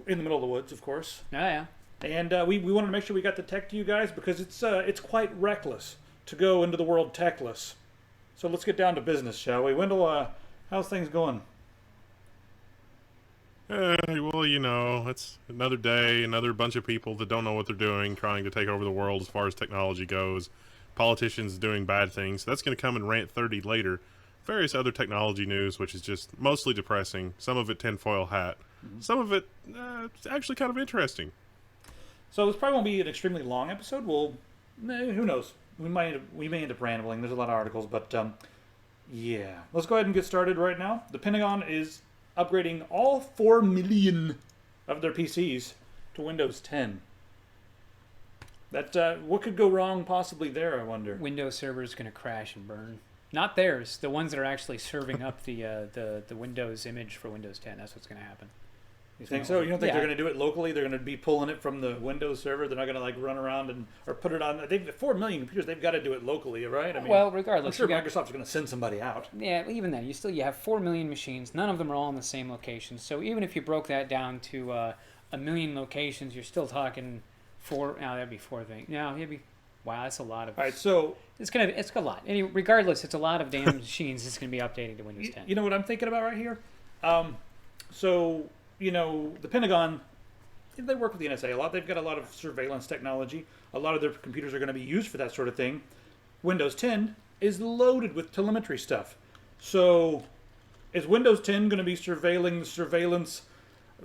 in the middle of the woods, of course. Oh, yeah. And we wanted to make sure we got the tech to you guys because it's quite reckless to go into the world techless. So let's get down to business, shall we? Wendell, how's things going? Well, it's another day, another bunch of people that don't know what they're doing, trying to take over the world as far as technology goes. Politicians doing bad things. That's going to come in Rant 30 later. Various other technology news, which is just mostly depressing. Some of it tinfoil hat. Some of it it's actually kind of interesting. So this probably won't be an extremely long episode. Who knows? We may end up rambling. There's a lot of articles, but yeah. Let's go ahead and get started right now. The Pentagon is upgrading all 4 million of their PCs to Windows 10. What could go wrong possibly there, I wonder? Windows server is going to crash and burn. Not theirs. The ones that are actually serving up the Windows image for Windows 10. That's what's going to happen. You think so? You don't think they're going to do it locally? They're going to be pulling it from the Windows server. They're not going to run around or put it on. They've 4 million computers. They've got to do it locally, right? I mean, well, regardless, I'm sure Microsoft's going to send somebody out. Yeah, even then, you have 4 million machines. None of them are all in the same location. So even if you broke that down to 1 million locations, you're still talking four. No, that'd be 4 things. No, it'd be. Wow, that's a lot of. All right, so it's a lot. Regardless, it's a lot of damn machines. It's going to be updating to Windows 10. You know what I'm thinking about right here? The Pentagon, they work with the NSA a lot. They've got a lot of surveillance technology. A lot of their computers are going to be used for that sort of thing. Windows 10 is loaded with telemetry stuff. So is Windows 10 going to be surveilling the surveillance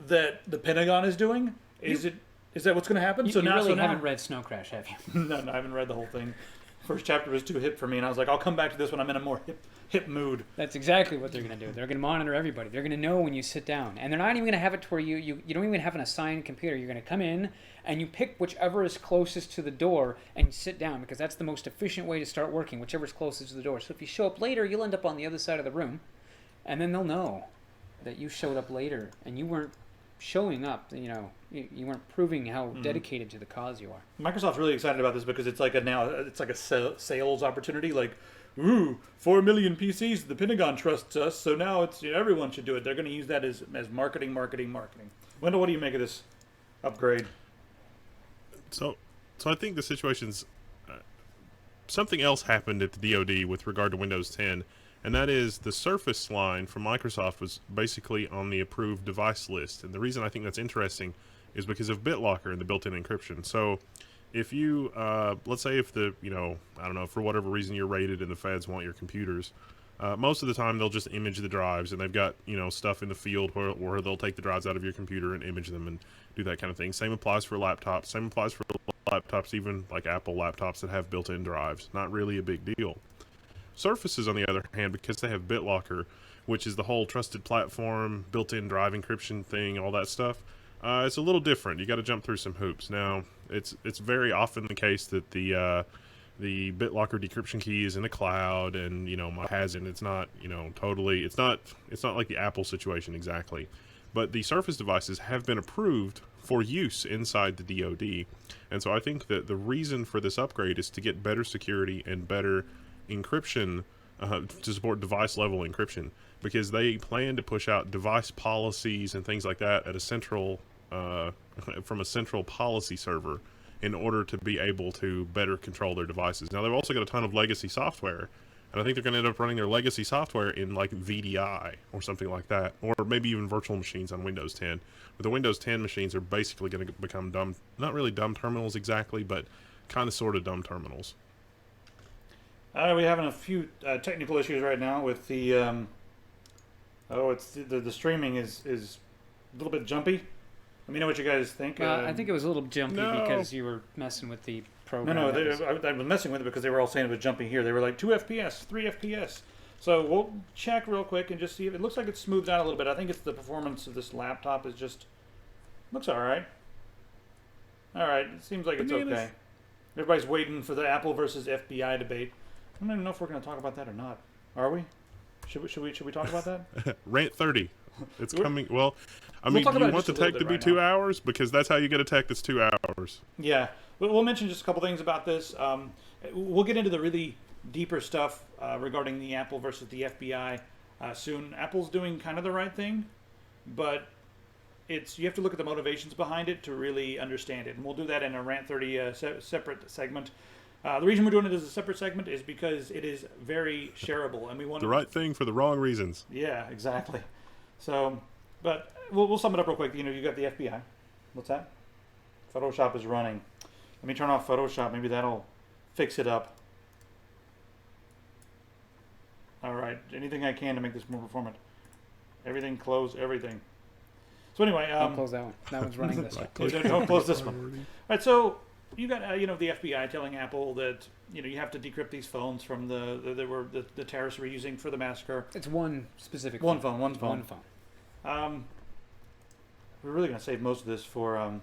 that the Pentagon is doing? Is that what's going to happen? You really haven't read Snow Crash, have you? No, I haven't read the whole thing. First chapter was too hip for me, and I was like, I'll come back to this when I'm in a more hip mood. That's exactly what they're going to do. They're going to monitor everybody. They're going to know when you sit down. And they're not even going to have it to where you don't even have an assigned computer. You're going to come in, and you pick whichever is closest to the door, and you sit down, because that's the most efficient way to start working, whichever is closest to the door. So if you show up later, you'll end up on the other side of the room, and then they'll know that you showed up later, and you weren't showing up, you weren't proving how dedicated to the cause you are. Microsoft's really excited about this because it's like a sales opportunity. Like, ooh, 4 million PCs. The Pentagon trusts us, so now it's everyone should do it. They're going to use that as marketing. Wendell, what do you make of this upgrade? So I think the situation's something else happened at the DoD with regard to Windows 10. And that is the Surface line from Microsoft was basically on the approved device list. And the reason I think that's interesting is because of BitLocker and the built-in encryption. So if you, let's say if I don't know, for whatever reason you're raided and the feds want your computers, most of the time they'll just image the drives, and they've got, stuff in the field where they'll take the drives out of your computer and image them and do that kind of thing. Same applies for laptops. Same applies for laptops, even like Apple laptops that have built-in drives. Not really a big deal. Surfaces, on the other hand, because they have BitLocker, which is the whole trusted platform, built-in drive encryption thing, all that stuff, it's a little different. You got to jump through some hoops. Now, it's very often the case that the BitLocker decryption key is in the cloud, and hasn't. It's not totally. It's not like the Apple situation exactly, but the Surface devices have been approved for use inside the DoD, and so I think that the reason for this upgrade is to get better security and better encryption to support device level encryption, because they plan to push out device policies and things like that at a central from a central policy server in order to be able to better control their devices. Now they've also got a ton of legacy software, and I think they're going to end up running their legacy software in like VDI or something like that, or maybe even virtual machines on Windows 10. But the Windows 10 machines are basically going to become dumb, not really dumb terminals exactly, but kind of sort of dumb terminals. We're having a few technical issues right now with the the streaming is a little bit jumpy. Let me know what you guys think. I think it was a little jumpy because you were messing with the program. No, I was messing with it because they were all saying it was jumpy here. They were like 2 FPS, 3 FPS. So we'll check real quick and just see if it looks like it's smoothed out a little bit. I think it's the performance of this laptop is just looks all right. All right, it seems like it's okay. Everybody's waiting for the Apple versus FBI debate. I don't even know if we're going to talk about that or not. Are we? Should we talk about that? Rant 30. It's coming. Well, I mean, do you want the tech to be 2 hours? Because that's how you get a tech that's 2 hours. Yeah. We'll mention just a couple things about this. We'll get into the really deeper stuff regarding the Apple versus the FBI soon. Apple's doing kind of the right thing, but you have to look at the motivations behind it to really understand it, and we'll do that in a Rant 30 separate segment. The reason we're doing it as a separate segment is because it is very shareable, and we want The right thing for the wrong reasons. Yeah, exactly. So, but we'll sum it up real quick. You got the FBI. What's that? Photoshop is running. Let me turn off Photoshop. Maybe that'll fix it up. All right. Anything I can to make this more performant. Everything. Close everything. So anyway, Don't close that one. That one's running this way. Don't close this one. All right. So you got the FBI telling Apple that you have to decrypt these phones from the terrorists were using for the massacre. It's one specific One phone. phone. We're really gonna save most of this for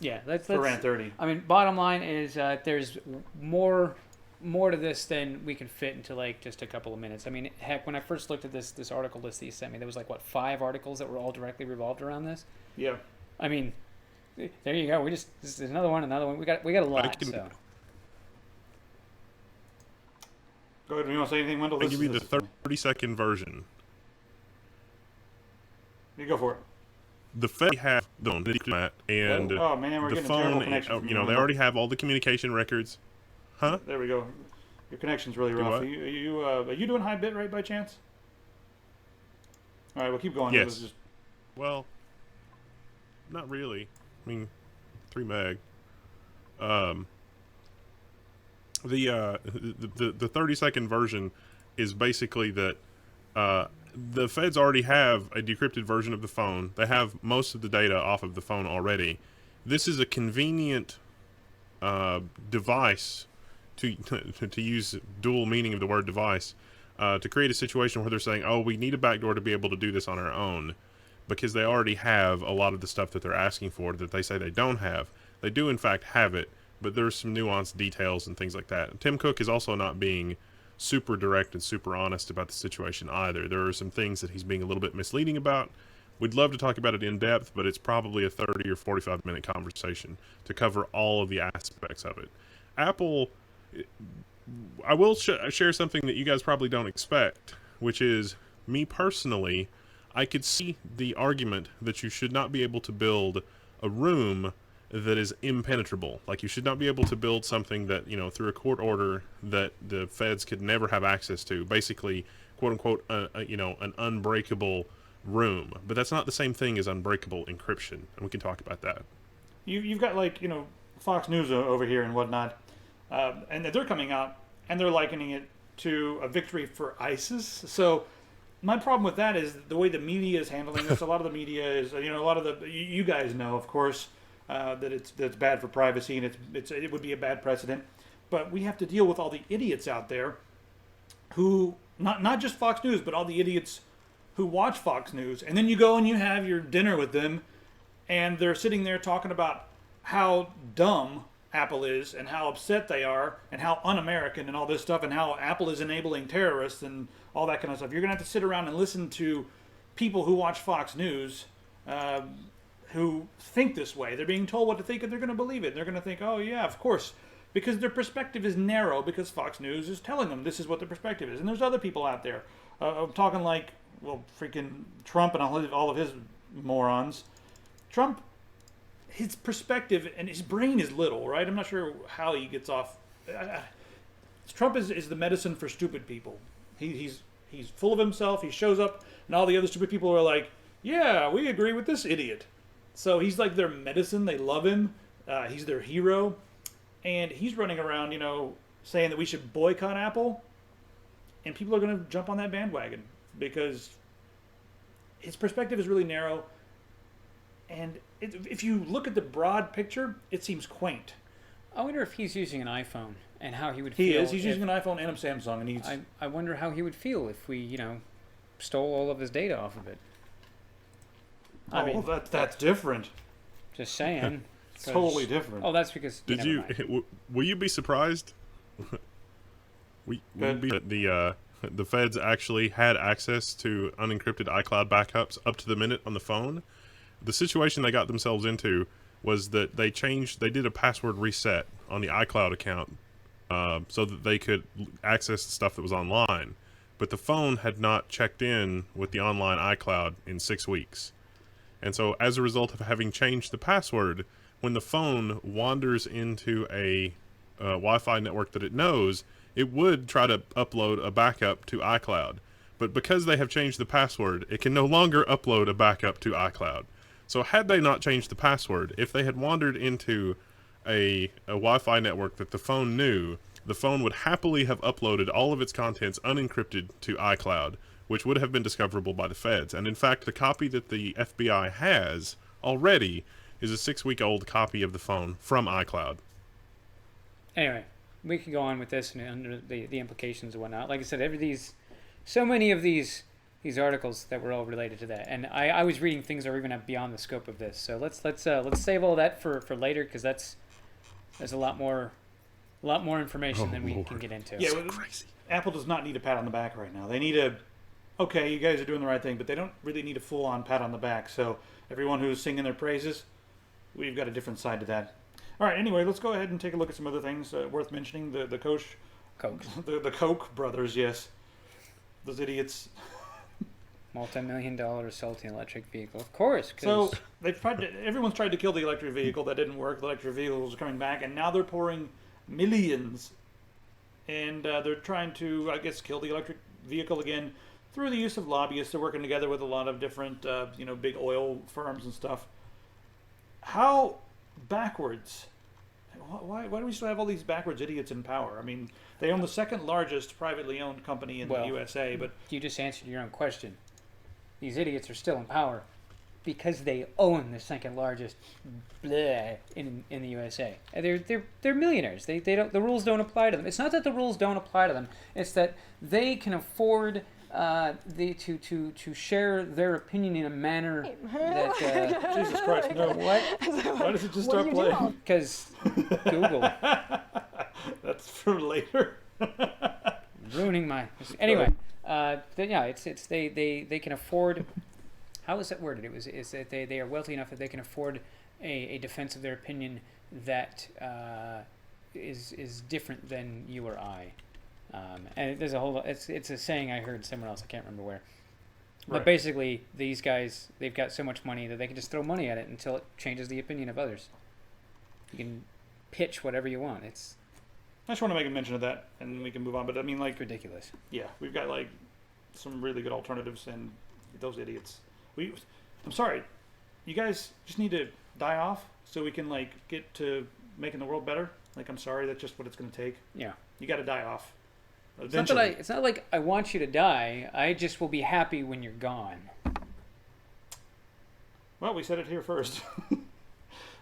let's Rant 30. I mean, bottom line is there's more to this than we can fit into like just a couple of minutes. I mean, heck, when I first looked at this article list that you sent me, there was like 5 articles that were all directly revolved around this. Yeah. I mean, there you go. This is another one. We got a lot. So. Go ahead. You want to say anything, Wendell? I'll give you the 30-second version. You go for it. The Fed have the phone and oh man, we're the getting phone. a terrible connection. They already have all the communication records. Huh? There we go. Your connection's really rough. Are you doing high bit rate by chance? All right, we'll keep going. Yes. Well, not really. I mean, 3 meg. The 30-second version is basically that the feds already have a decrypted version of the phone. They have most of the data off of the phone already. This is a convenient device to use dual meaning of the word device to create a situation where they're saying, oh, we need a backdoor to be able to do this on our own, because they already have a lot of the stuff that they're asking for that they say they don't have. They do in fact have it, but there's some nuanced details and things like that. Tim Cook is also not being super direct and super honest about the situation either. There are some things that he's being a little bit misleading about. We'd love to talk about it in depth, but it's probably a 30 or 45 minute conversation to cover all of the aspects of it. Apple, I will share something that you guys probably don't expect, which is, me personally, I could see the argument that you should not be able to build a room that is impenetrable. Like, you should not be able to build something that, through a court order, that the feds could never have access to. Basically, quote unquote, an unbreakable room. But that's not the same thing as unbreakable encryption, and we can talk about that. You've got Fox News over here and whatnot, and they're coming out and they're likening it to a victory for ISIS. So my problem with that is the way the media is handling this. A lot of the media is, a lot of the, you guys know, of course, that it's bad for privacy, and it would be a bad precedent. But we have to deal with all the idiots out there who, not just Fox News, but all the idiots who watch Fox News. And then you go and you have your dinner with them, and they're sitting there talking about how dumb Apple is, and how upset they are, and how un-American and all this stuff, and how Apple is enabling terrorists and all that kind of stuff. You're going to have to sit around and listen to people who watch Fox News who think this way. They're being told what to think, and they're going to believe it. They're going to think, oh yeah, of course, because their perspective is narrow, because Fox News is telling them this is what the perspective is. And there's other people out there. I'm talking like, freaking Trump and all of his morons. Trump, his perspective and his brain is little, right? I'm not sure how he gets off. Trump is the medicine for stupid people. He's full of himself. He shows up, and all the other stupid people are like, yeah, we agree with this idiot. So he's like their medicine. They love him. He's their hero. And he's running around, saying that we should boycott Apple. And people are going to jump on that bandwagon because his perspective is really narrow. And if you look at the broad picture, it seems quaint. I wonder if he's using an iPhone and how he would He feel. is. He's using an iPhone and a Samsung. And I wonder how he would feel if we, stole all of his data off of it. I mean, that's different. Just saying. Totally different. Oh, that's because. Did you? Will you be surprised? Will you be that the feds actually had access to unencrypted iCloud backups up to the minute on the phone? The situation they got themselves into was that they did a password reset on the iCloud account so that they could access the stuff that was online. But the phone had not checked in with the online iCloud in 6 weeks. And so as a result of having changed the password, when the phone wanders into a Wi-Fi network that it knows, it would try to upload a backup to iCloud. But because they have changed the password, it can no longer upload a backup to iCloud. So had they not changed the password, if they had wandered into a Wi-Fi network that the phone knew, the phone would happily have uploaded all of its contents unencrypted to iCloud, which would have been discoverable by the feds. And in fact, the copy that the FBI has already is a 6-week-old copy of the phone from iCloud. Anyway, we can go on with this and under the implications and whatnot. Like I said, so many of these articles that were all related to that, and I was reading things that were even beyond the scope of this. So let's save all that for later, because there's a lot more information than we can get into. Yeah, well, Crazy. Apple does not need a pat on the back right now. They need a, okay, you guys are doing the right thing, but they don't really need a full-on pat on the back. So everyone who's singing their praises, we've got a different side to that. All right, anyway, let's go ahead and take a look at some other things worth mentioning. The Kochs, the Koch brothers, yes, those idiots. Multimillion-dollar assaulting electric vehicle, of course. So everyone's tried to kill the electric vehicle. That didn't work. The electric vehicles are coming back, and now they're pouring millions, and they're trying to, I guess, kill the electric vehicle again through the use of lobbyists. They're working together with a lot of different, big oil firms and stuff. How backwards? Why do we still have all these backwards idiots in power? I mean, they own the second largest privately owned company in the USA, but you just answered your own question. These idiots are still in power because they own the second largest in the USA. They're millionaires. They don't, the rules don't apply to them. It's not that the rules don't apply to them. It's that they can afford to share their opinion in a manner that Jesus Christ, no! what? Why does it just start playing? Because Google That's for later. ruining my anyway. They can afford. How is that worded? It's that they are wealthy enough that they can afford a defense of their opinion that is different than you or I. And there's a whole. It's a saying I heard somewhere else. I can't remember where. But Right. basically, these guys, they've got so much money that they can just throw money at it until it changes the opinion of others. You can pitch whatever you want. It's I just want to make a mention of that, and we can move on. But I mean, like, ridiculous. yeah, we've got like some really good alternatives, and those idiots. I'm sorry, you guys just need to die off so we can like get to making the world better. Like, I'm sorry, that's just what it's going to take. Yeah. You got to die off. It's not like I want you to die. I just will be happy when you're gone. Well, we said it here first.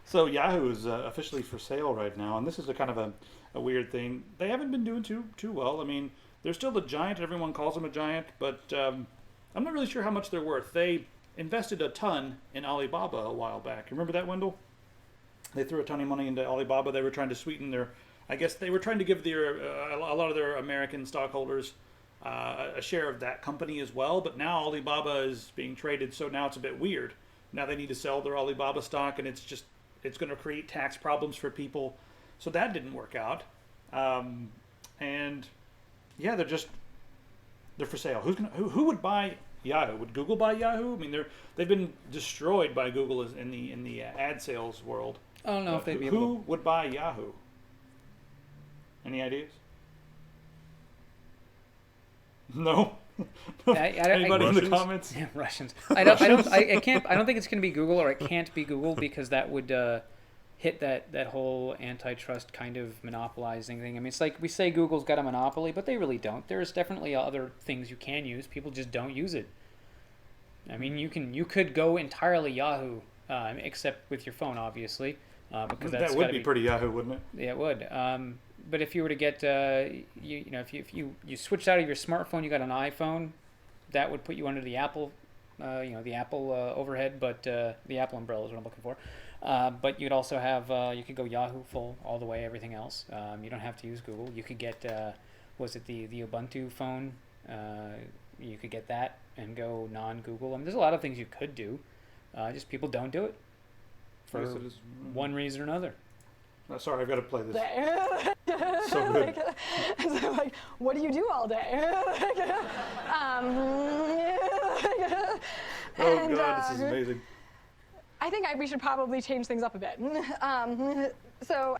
So Yahoo is officially for sale right now, and this is a kind of a weird thing. They haven't been doing too well. I mean, they're still the giant. Everyone calls them a giant, but I'm not really sure how much they're worth. They invested a ton in Alibaba a while back. Remember that, Wendell? They threw a ton of money into Alibaba. They were trying to sweeten their... I guess they were trying to give a lot of their American stockholders a share of that company as well. But now Alibaba is being traded, so now it's a bit weird. Now they need to sell their Alibaba stock, and it's going to create tax problems for people. So that didn't work out. And yeah, they're for sale. Who would buy Yahoo? Would Google buy Yahoo? I mean, they've been destroyed by Google in the ad sales world. I don't know if they'd be able Who would buy Yahoo? Any ideas? No. Anybody in the comments? Yeah, Russians. I don't think it's going to be Google, or it can't be Google, because that would hit that whole antitrust kind of monopolizing thing. I mean, it's like we say Google's got a monopoly, but they really don't. There's definitely other things you can use. People just don't use it. I mean, you could go entirely Yahoo, except with your phone, obviously, because that would be pretty Yahoo, wouldn't it? Yeah, it would. But if you were to get, if you switched out of your smartphone, you got an iPhone, that would put you under the Apple, the Apple overhead, but the Apple umbrella is what I'm looking for. But you'd also have, you could go Yahoo full all the way, everything else. You don't have to use Google. You could get, was it the Ubuntu phone? You could get that and go non-Google. I mean, there's a lot of things you could do. Just people don't do it for one reason or another. Sorry, I've got to play this. So good. So like, what do you do all day? Oh God, this is amazing. I think we should probably change things up a bit. So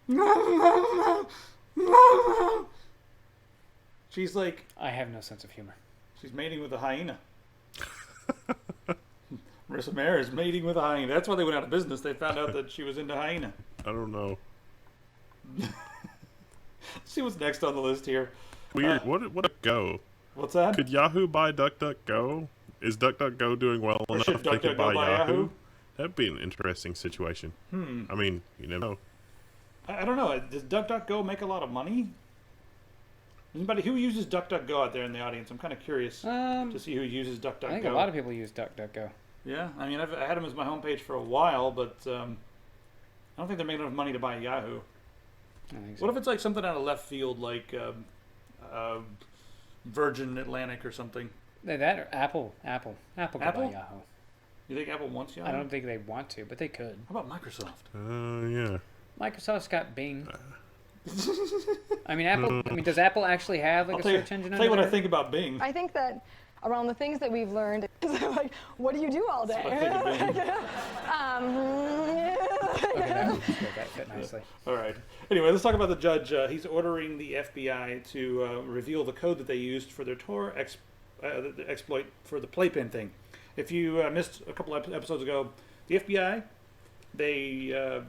She's like, I have no sense of humor. she's mating with a hyena. Marissa Mayer is mating with a hyena. That's why they went out of business. They found out that she was into hyena. I don't know. Let's see what's next on the list here. Weird. What a go. What's that? Could Yahoo buy DuckDuckGo? Is DuckDuckGo doing well Or enough should they could buy DuckDuckGo buy Yahoo? Yahoo? That'd be an interesting situation. I mean, you never know. I don't know. Does DuckDuckGo make a lot of money? Anybody who uses DuckDuckGo out there in the audience? I'm kind of curious to see who uses DuckDuckGo. I think a lot of people use DuckDuckGo. Yeah, I mean, I had them as my homepage for a while, but I don't think they're making enough money to buy Yahoo. I think so. What if it's like something out of left field, like Virgin Atlantic or something? That or Apple could Apple? buy Yahoo. You think Apple wants Yahoo? I don't think they want to, but they could. How about Microsoft? Yeah. Microsoft's got Bing. I mean, Apple. I mean, does Apple actually have like I'll a tell you, search engine? tell you what under I think about Bing. I think that around the things that we've learned, like, what do you do all day? I think of Bing. there? Okay, that was good. That fit nicely. All right. Anyway, let's talk about the judge. He's ordering the FBI to reveal the code that they used for their Tor the exploit for the Playpen thing. If you missed a couple episodes ago, the FBI, they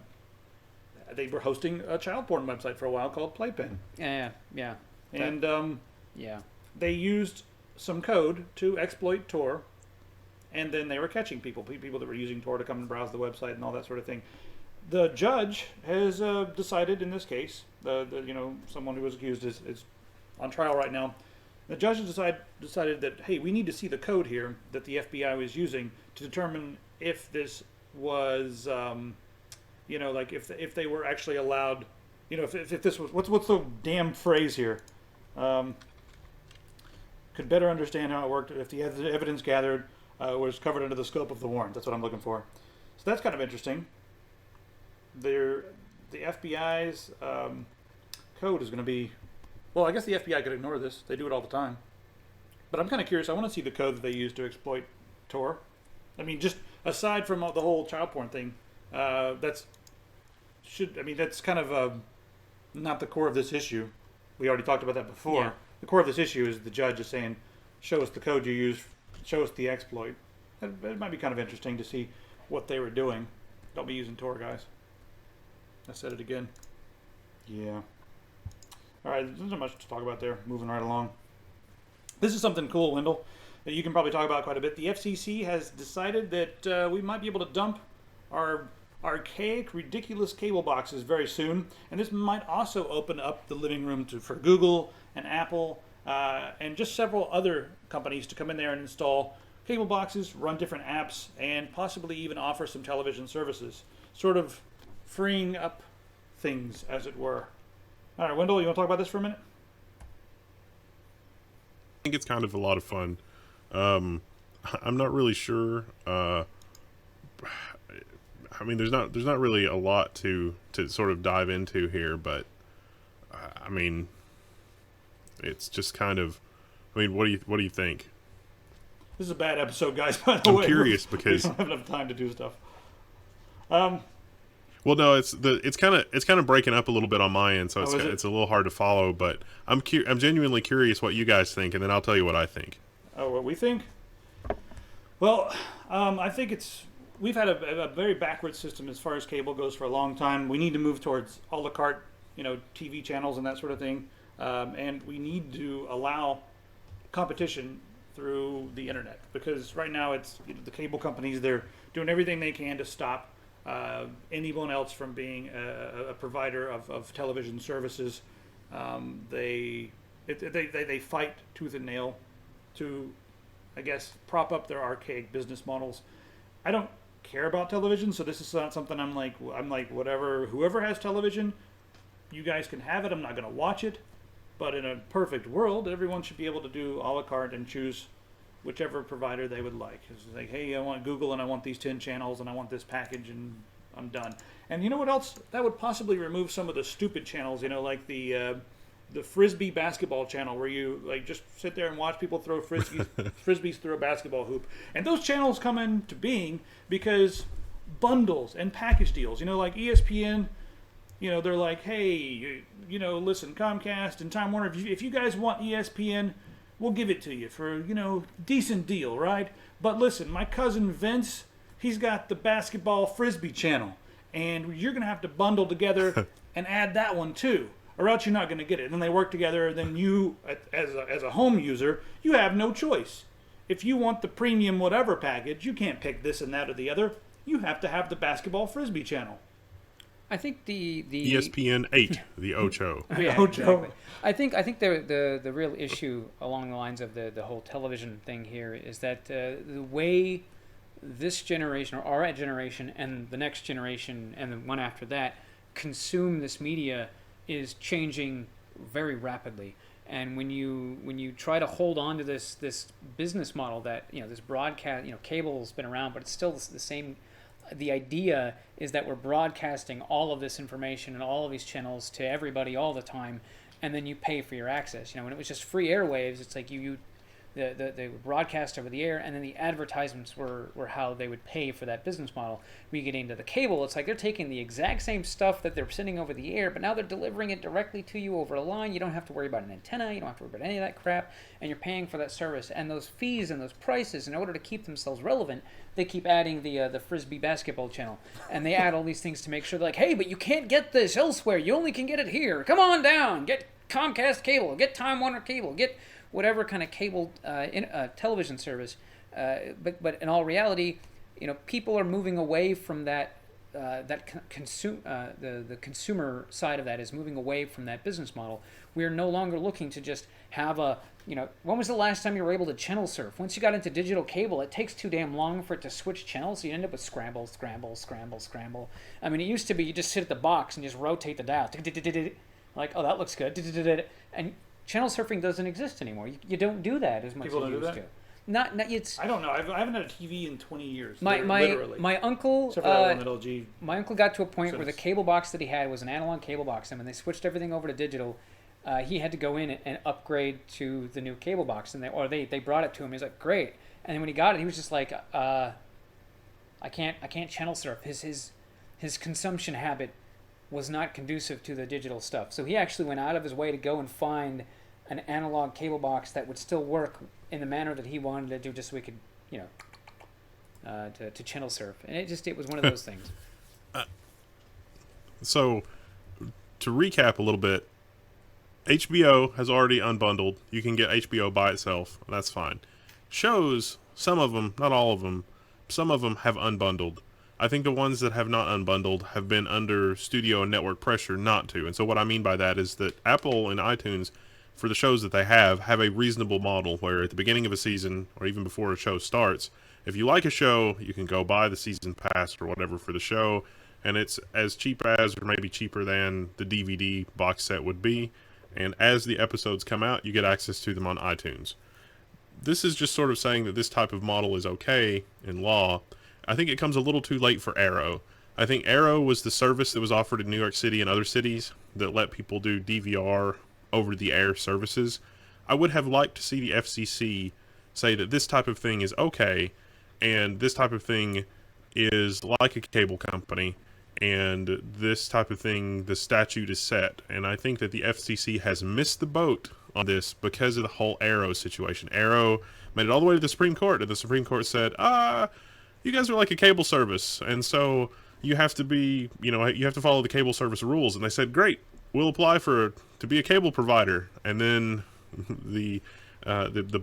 were hosting a child porn website for a while called Playpen. Yeah. And Yeah. they used some code to exploit Tor, and then they were catching people that were using Tor to come and browse the website and all that sort of thing. The judge has decided in this case, someone who was accused is on trial right now. The judge has decided that, hey, we need to see the code here that the FBI was using to determine if this was, like if they were actually allowed, if this was, what's the damn phrase here? Could better understand how it worked if the evidence gathered was covered under the scope of the warrant. That's what I'm looking for. So that's kind of interesting. The FBI's code is going to be... Well, I guess the FBI could ignore this. They do it all the time. But I'm kind of curious. I want to see the code that they use to exploit Tor. I mean, just aside from the whole child porn thing, that's kind of not the core of this issue. We already talked about that before. Yeah. The core of this issue is the judge is saying, show us the code you use, show us the exploit. It might be kind of interesting to see what they were doing. Don't be using Tor, guys. I said it again. Yeah. All right, there's not much to talk about there. Moving right along. This is something cool, Wendell, that you can probably talk about quite a bit. The FCC has decided that we might be able to dump our archaic, ridiculous cable boxes very soon, and this might also open up the living room for Google and Apple and just several other companies to come in there and install cable boxes, run different apps, and possibly even offer some television services, sort of freeing up things, as it were. All right, Wendell, you want to talk about this for a minute? I think it's kind of a lot of fun. I'm not really sure. I mean, there's not really a lot to sort of dive into here, but I mean, it's just kind of. I mean, what do you think? This is a bad episode, guys. By the way, I'm curious because we don't have enough time to do stuff. Well, no, it's kind of breaking up a little bit on my end, so it's a little hard to follow. But I'm genuinely curious what you guys think, and then I'll tell you what I think. Oh, what we think? Well, I think we've had a very backward system as far as cable goes for a long time. We need to move towards a la carte, TV channels and that sort of thing, and we need to allow competition through the internet, because right now it's the cable companies, they're doing everything they can to stop anyone else from being a provider of television services. They fight tooth and nail to, I guess, prop up their archaic business models. I don't care about television, so this is not something I'm like whatever. Whoever has television, you guys can have it. I'm not going to watch it, but in a perfect world, everyone should be able to do a la carte and choose whichever provider they would like. It's like, hey, I want Google and I want these 10 channels and I want this package and I'm done. And you know what else? That would possibly remove some of the stupid channels, like the Frisbee basketball channel where you just sit there and watch people throw frisbees through a basketball hoop. And those channels come into being because bundles and package deals. You know, like ESPN, you know, they're like, hey, you know, listen, Comcast and Time Warner, if you guys want ESPN, we'll give it to you for, you know, decent deal, right? But listen, my cousin Vince, he's got the basketball frisbee channel, and you're going to have to bundle together and add that one too, or else you're not going to get it. And then they work together, and then you, as a home user, you have no choice. If you want the premium whatever package, you can't pick this and that or the other. You have to have the basketball frisbee channel. I think the ESPN 8, the Ocho. Yeah, Ocho. exactly. I think the real issue along the lines of the whole television thing here is that the way this generation or our generation and the next generation and the one after that consume this media is changing very rapidly. And when you try to hold on to this business model that, you know, this broadcast, you know, cable's been around, but it's still the same. The idea is that we're broadcasting all of this information and all of these channels to everybody all the time, and then you pay for your access. You know, when it was just free airwaves, it's like they would broadcast over the air, and then the advertisements were how they would pay for that business model. When you get into the cable, it's like they're taking the exact same stuff that they're sending over the air, but now they're delivering it directly to you over a line. You don't have to worry about an antenna. You don't have to worry about any of that crap, and you're paying for that service. And those fees and those prices, in order to keep themselves relevant, they keep adding the Frisbee basketball channel, and they add all these things to make sure they're like, hey, but you can't get this elsewhere. You only can get it here. Come on down. Get Comcast cable. Get Time Warner cable. Get whatever kind of cable television service, but in all reality, you know, people are moving away from that. The consumer side of that is moving away from that business model. We are no longer looking to just have a, you know, when was the last time you were able to channel surf? Once you got into digital cable, it takes too damn long for it to switch channels, so you end up with scramble. I mean, it used to be you just sit at the box and just rotate the dial, like, oh, that looks good, and channel surfing doesn't exist anymore. You don't do that as much People as you don't do used that? to. Not it's. I don't know. I haven't had a TV in 20 years. My literally. uncle. Except for that one that LG. My uncle got to a point where the Since- cable box that he had was an analog cable box, and when they switched everything over to digital, he had to go in and upgrade to the new cable box, and they brought it to him. He was like, great, and then when he got it, he was just like, I can't channel surf. His consumption habit was not conducive to the digital stuff, so he actually went out of his way to go and find an analog cable box that would still work in the manner that he wanted to do, just so we could, you know, to channel surf. And it was one of those things. So, to recap a little bit, HBO has already unbundled. You can get HBO by itself. That's fine. Shows, some of them, not all of them, some of them have unbundled. I think the ones that have not unbundled have been under studio and network pressure not to. And so what I mean by that is that Apple and iTunes, for the shows that they have a reasonable model where at the beginning of a season or even before a show starts, if you like a show, you can go buy the season pass or whatever for the show, and it's as cheap as or maybe cheaper than the DVD box set would be, and as the episodes come out, you get access to them on iTunes. This is just sort of saying that this type of model is okay in law. I think it comes a little too late for Arrow. I think Arrow was the service that was offered in New York City and other cities that let people do DVR over-the-air services. I would have liked to see the FCC say that this type of thing is okay, and this type of thing is like a cable company, and this type of thing, the statute is set. And I think that the FCC has missed the boat on this because of the whole Arrow situation. Arrow made it all the way to the Supreme Court, and the Supreme Court said, you guys are like a cable service, and so you have to be, you know, you have to follow the cable service rules. And they said, great, we'll apply to be a cable provider. And then the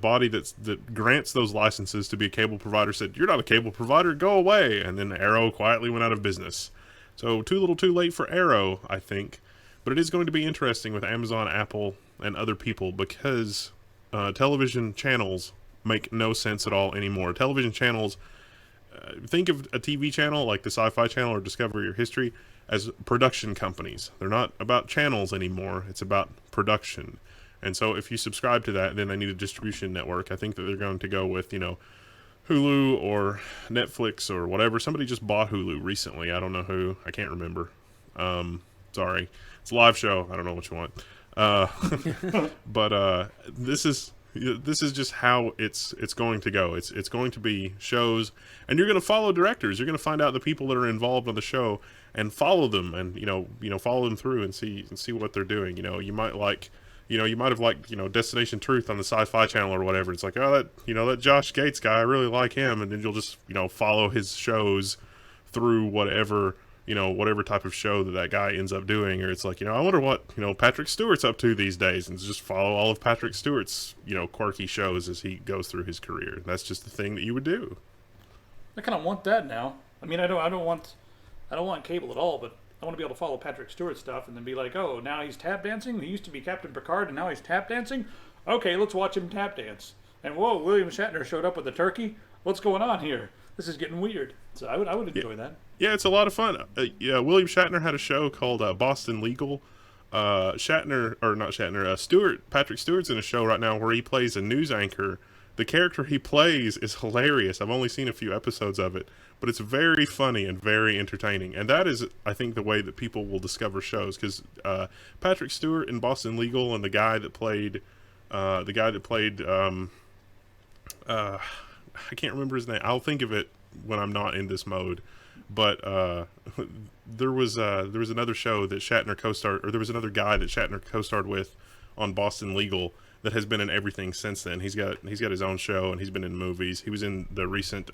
body that grants those licenses to be a cable provider said, you're not a cable provider, go away. And then Arrow quietly went out of business. So too little too late for Arrow, I think. But it is going to be interesting with Amazon, Apple, and other people, because television channels make no sense at all anymore. Television channels, think of a TV channel like the Sci-Fi Channel or Discovery or History as production companies. They're not about channels anymore. It's about production. And so if you subscribe to that, then they need a distribution network. I think that they're going to go with, you know, Hulu or Netflix or whatever. Somebody just bought Hulu recently. I don't know who. I can't remember. Sorry. It's a live show. I don't know what you want. But this is this is just how it's going to go. It's going to be shows, and you're going to follow directors. You're going to find out the people that are involved on the show and follow them, and follow them through and see what they're doing. You might like. You might have liked, Destination Truth on the Sci-Fi Channel or whatever. It's like, oh, that Josh Gates guy, I really like him, and then you'll just, follow his shows through whatever type of show that guy ends up doing. Or it's like, I wonder what, Patrick Stewart's up to these days, and just follow all of Patrick Stewart's, quirky shows as he goes through his career. That's just the thing that you would do. I kind of want that now. I mean, I don't want cable at all, but I want to be able to follow Patrick Stewart stuff and then be like, oh, now he's tap dancing? He used to be Captain Picard and now he's tap dancing? Okay, let's watch him tap dance. And whoa, William Shatner showed up with a turkey? What's going on here? This is getting weird. So I would enjoy that. Yeah, it's a lot of fun. William Shatner had a show called Boston Legal. Patrick Stewart's in a show right now where he plays a news anchor. The character he plays is hilarious. I've only seen a few episodes of it, but it's very funny and very entertaining. And that is, I think, the way that people will discover shows, because Patrick Stewart in Boston Legal and the guy that played I can't remember his name. I'll think of it when I'm not in this mode. But there was another show that Shatner co-starred, or there was another guy that Shatner co-starred with on Boston Legal that has been in everything since then. He's got his own show, and he's been in movies. He was in the recent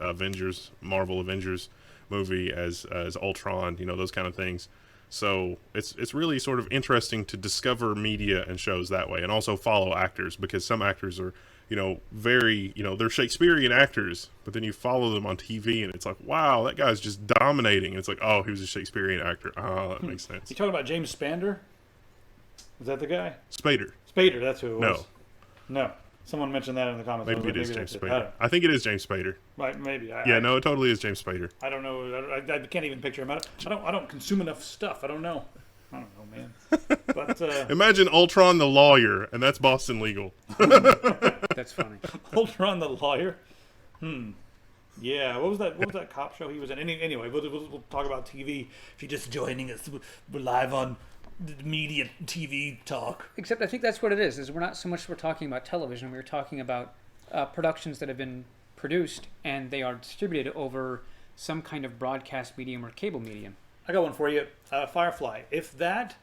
Marvel Avengers movie as Ultron, those kind of things. So it's really sort of interesting to discover media and shows that way, and also follow actors, because some actors are, very, they're Shakespearean actors, but then you follow them on TV and it's like, wow, that guy's just dominating. And it's like, oh, he was a Shakespearean actor. Oh, that makes sense. You talking about James Spader? Is that the guy? Spader, that's who it was. No. Someone mentioned that in the comments. Maybe it is James Spader. I think it is James Spader. Right, maybe. No, it totally is James Spader. I don't know. I can't even picture him. I don't consume enough stuff. I don't know, man. But imagine Ultron the lawyer, and that's Boston Legal. That's funny. Ultron the lawyer. Yeah. What was that cop show he was in? Anyway, we'll talk about TV. If you're just joining us, we're live on media TV talk. Except I think that's what it is we're not so much we're talking about television. We're talking about productions that have been produced and they are distributed over some kind of broadcast medium or cable medium. I got one for you. Firefly. If that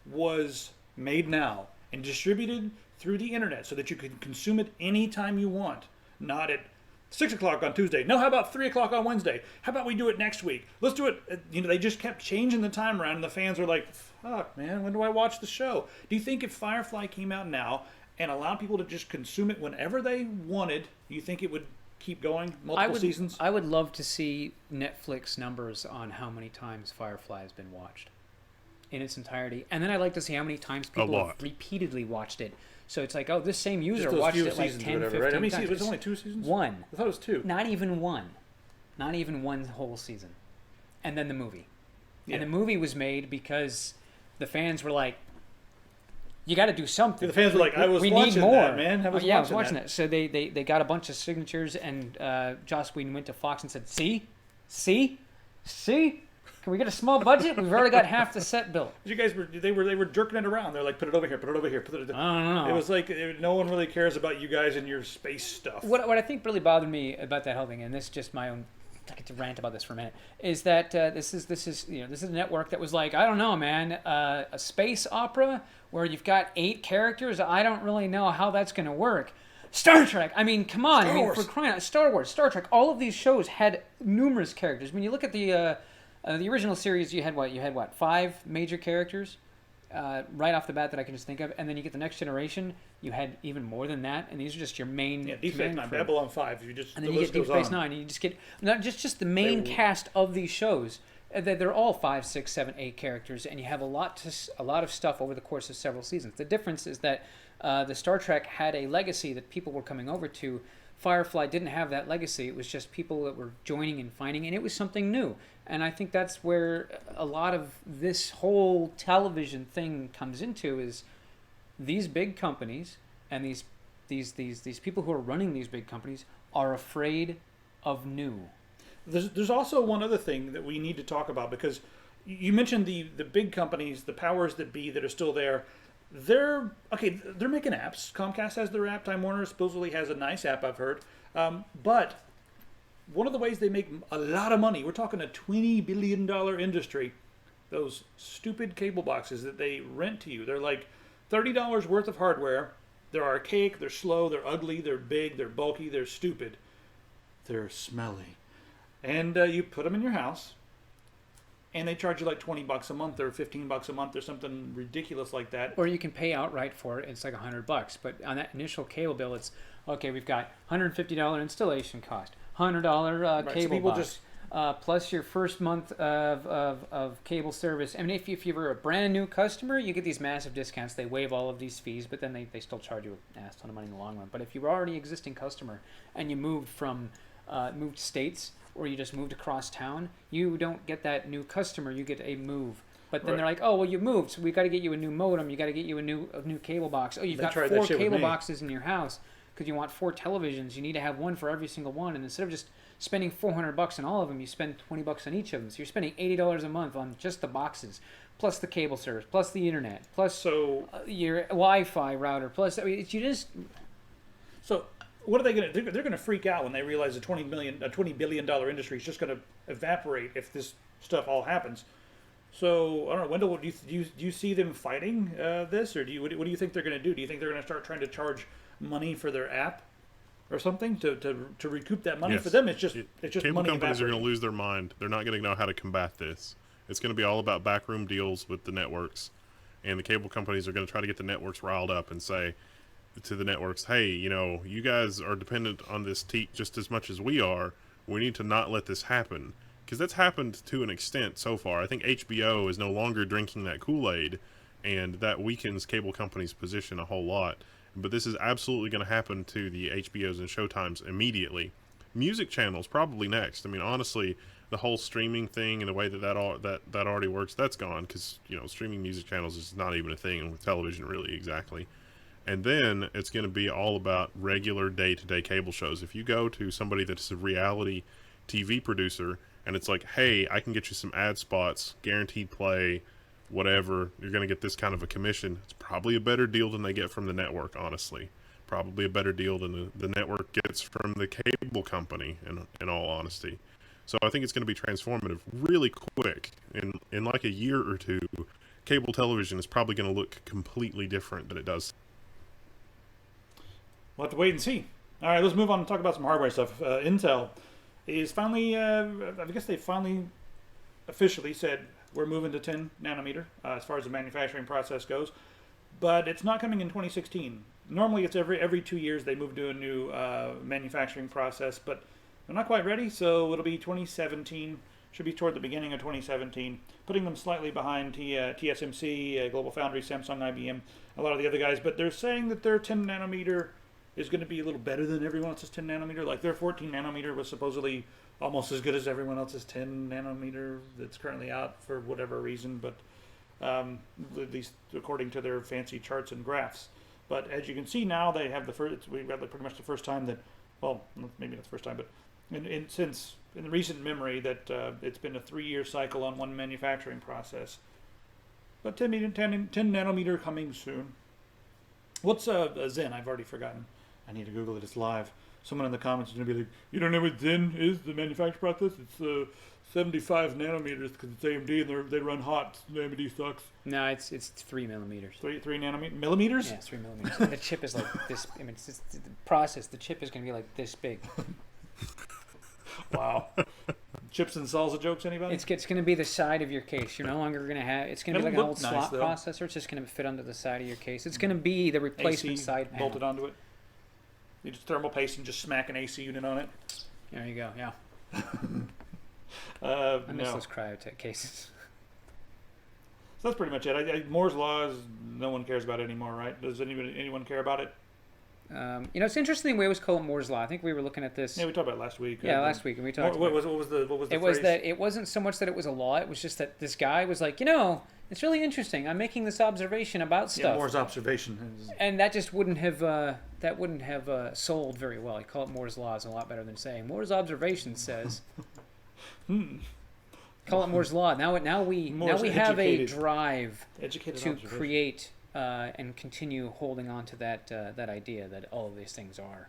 was made now and distributed through the internet so that you can consume it anytime you want, not at 6 o'clock on Tuesday. No, how about 3 o'clock on Wednesday? How about we do it next week? Let's do it. They just kept changing the time around, and the fans were like, fuck, man, when do I watch the show? Do you think if Firefly came out now and allowed people to just consume it whenever they wanted, do you think it would keep going multiple seasons? I would love to see Netflix numbers on how many times Firefly has been watched in its entirety. And then I'd like to see how many times people have repeatedly watched it. So it's like, oh, this same user watched it like 10, 15 right? How many times. It was only 2 seasons? One. I thought it was 2. Not even one. Not even one whole season. And then the movie. Yeah. And the movie was made because the fans were like, you got to do something. The fans were like, I was watching that, man. I was watching that. So they got a bunch of signatures, and Joss Whedon went to Fox and said, see? Can we get a small budget? We've already got half the set built. You guys they were jerking it around. They're like, put it over here, put it over here, put it. I don't know. It was like no one really cares about you guys and your space stuff. What I think really bothered me about that whole thing, and this is just my own, I get to rant about this for a minute, is that this is a network that was like, I don't know, man, a space opera where you've got 8 characters. I don't really know how that's going to work. Star Trek. I mean, come on. For crying out, Star Wars, Star Trek. All of these shows had numerous characters. When you look at the original series, you had what? 5 major characters right off the bat that I can just think of, and then you get the Next Generation. You had even more than that, and these are just your main. Yeah, Deep Space Nine, Babylon 5. And then you get Deep Space Nine, and you just get not just the main cast of these shows. They're all 5, 6, 7, 8 characters, and you have a lot of stuff over the course of several seasons. The difference is that the Star Trek had a legacy that people were coming over to. Firefly didn't have that legacy. It was just people that were joining and finding, and it was something new. And I think that's where a lot of this whole television thing comes into, is these big companies and these people who are running these big companies are afraid of new. There's also one other thing that we need to talk about, because you mentioned the big companies, the powers that be that are still there. they're okay. They're making apps. Comcast has their app. Time Warner supposedly has a nice app, I've heard. But one of the ways they make a lot of money, we're talking a $20 billion industry, those stupid cable boxes that they rent to you. They're like $30 worth of hardware. They're archaic, they're slow, they're ugly, they're big, they're bulky, they're stupid. They're smelly. And you put them in your house, and they charge you like $20 a month or $15 a month or something ridiculous like that. Or you can pay outright for it. It's like $100. But on that initial cable bill, it's okay. We've got $150 installation cost, $100 Right, so cable people box, just plus your first month of cable service. I mean, if you were a brand new customer, you get these massive discounts. They waive all of these fees, but then they still charge you an ass ton of money in the long run. But if you were already an existing customer and you moved moved states, or you just moved across town, you don't get that new customer. You get a move. But then Right. they're like, oh, well, you moved, so we got to get you a new modem. You got to get you a new cable box. Oh, you've They got tried that 4 shit with cable me. boxes in your house because you want 4 televisions. You need to have one for every single one. And instead of just spending $400 on all of them, you spend $20 on each of them. So you're spending $80 a month on just the boxes, plus the cable service, plus the internet, plus So your Wi-Fi router, plus I mean, you just So what are they going to do? They're going to freak out when they realize a $20 billion industry is just going to evaporate if this stuff all happens. So I don't know, Wendell. Do you see them fighting this, or what do you think they're going to do? Do you think they're going to start trying to charge money for their app or something to recoup that money? Yes. For them, it's just Cable money companies are going to evaporating. lose their mind. They're not going to know how to combat this. It's going to be all about backroom deals with the networks, and the cable companies are going to try to get the networks riled up and say to the networks, hey, you guys are dependent on this just as much as we are. We need to not let this happen. Because that's happened to an extent so far. I think HBO is no longer drinking that Kool-Aid, and that weakens cable companies' position a whole lot. But this is absolutely going to happen to the HBOs and Showtimes immediately. Music channels probably next. I mean, honestly, the whole streaming thing and the way that already works, that's gone, because streaming music channels is not even a thing with television, really, exactly. And then it's going to be all about regular day-to-day cable shows. If you go to somebody that's a reality TV producer and it's like, hey, I can get you some ad spots, guaranteed play, whatever, you're going to get this kind of a commission, it's probably a better deal than they get from the network, honestly. Probably a better deal than the network gets from the cable company, in all honesty. So I think it's going to be transformative really quick. In like a year or two, cable television is probably going to look completely different than it does. We'll have to wait and see. All right, let's move on and talk about some hardware stuff. Intel is finally, I guess they finally officially said we're moving to 10 nanometer as far as the manufacturing process goes, but it's not coming in 2016. Normally it's every 2 years they move to a new manufacturing process, but they're not quite ready, so it'll be 2017. Should be toward the beginning of 2017, putting them slightly behind TSMC, Global Foundry, Samsung, IBM, a lot of the other guys, but they're saying that their 10 nanometer is going to be a little better than everyone else's 10 nanometer. Like their 14 nanometer was supposedly almost as good as everyone else's 10 nanometer that's currently out for whatever reason, but at least according to their fancy charts and graphs. But as you can see now, they have we've got pretty much the first time that, well, maybe not the first time, but since in the recent memory that it's been a 3-year cycle on one manufacturing process. But 10 nanometer coming soon. What's Zen? I've already forgotten. I need to Google it. It's live. Someone in the comments is going to be like, you don't know what Zen is, the manufacturing process? It's 75 nanometers because it's AMD and they run hot. AMD sucks. no, it's 3 millimeters. 3 nanometer millimeters? Yeah, it's 3 millimeters. And the chip is like this. I mean, it's the process. The chip is going to be like this big. Wow. Chips and salsa jokes, anybody? It's going to be the side of your case. You're no longer going to have. It's going to be It'll like an look old nice, slot though. processor. It's just going to fit under the side of your case. It's going to be the replacement AC side panel. bolted onto it. You just thermal paste and just smack an AC unit on it. There you go. Yeah, I miss No. those Cryotech cases. So that's pretty much it. Moore's Law is no one cares about it anymore, right? Does anyone care about it? It's interesting. We always call it Moore's Law. I think we were looking at this. Yeah, we talked about it last week. Yeah, last week, and we talked. What about was the it phrase? was that it wasn't so much that it was a law. It was just that this guy was like, it's really interesting. I'm making this observation about stuff. Yeah, Moore's observation. And that just wouldn't have sold very well. I call it Moore's Law is a lot better than saying Moore's observation says. Call it Moore's Law. Now we Moore's have a educated- drive Educated to observation. create and continue holding on to that idea that all of these things are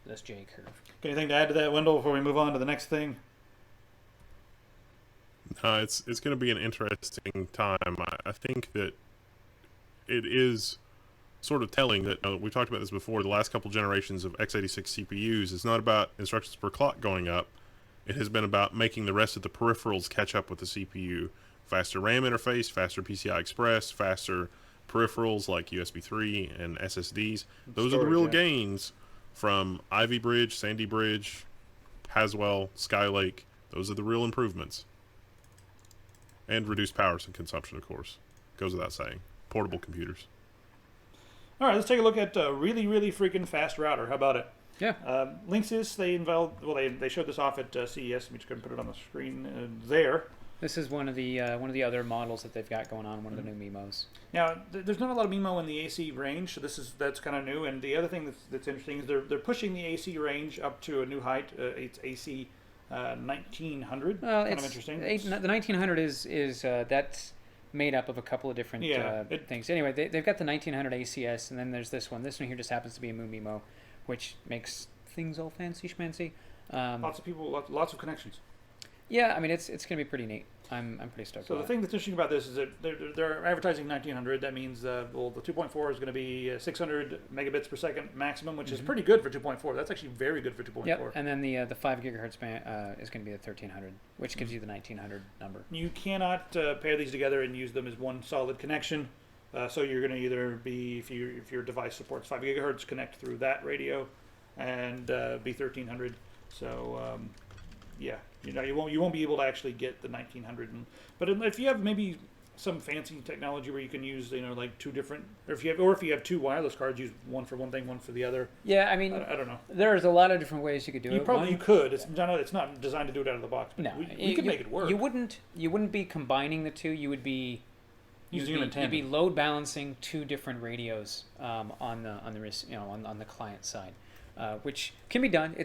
this J curve. Got anything to add to that, Wendell, before we move on to the next thing? It's going to be an interesting time. I think that it is sort of telling that we've talked about this before. The last couple generations of x86 CPUs is not about instructions per clock going up. It has been about making the rest of the peripherals catch up with the CPU. Faster RAM interface, faster PCI Express, faster peripherals like USB 3 and SSDs. Those are the real gains from Ivy Bridge, Sandy Bridge, Haswell, Skylake. Those are the real improvements. And reduced power consumption, of course. Goes without saying. Portable computers. All right, let's take a look at a really, really freaking fast router. How about it? Yeah. Linksys, they showed this off at CES. Let me just go and put it on the screen there. This is one of the other models that they've got going on. One of the new MIMOs. Now, there's not a lot of MIMO in the AC range, so that's kind of new. And the other thing that's interesting is they're pushing the AC range up to a new height. It's AC 1900. Well, kind of interesting. The 1900 is that's made up of a couple of different things. Anyway, they've got the 1900 ACS, and then there's this one. This one here just happens to be a mu-mimo, which makes things all fancy schmancy. Lots of people, lots of connections. Yeah, I mean it's going to be pretty neat. I'm pretty stoked. So the thing that's interesting about this is that they're advertising 1900. That means the 2.4 is going to be 600 megabits per second maximum, which is pretty good for 2.4. That's actually very good for 2.4. Yep. And then the 5 gigahertz band is going to be the 1300, which gives you the 1900 number. You cannot pair these together and use them as one solid connection. So you're going to either be, if your device supports 5 gigahertz, connect through that radio, and be 1300. So yeah, you won't be able to actually get the 1900. But if you have maybe some fancy technology where you can use like two different, or if you have two wireless cards, use one for one thing, one for the other. Yeah, I mean, I don't know. There's a lot of different ways you could do it. You could. It's not designed to do it out of the box. But no, we could make it work. You wouldn't be combining the two. You would be using them in tandem. You'd be load balancing two different radios on the client side. Which can be done.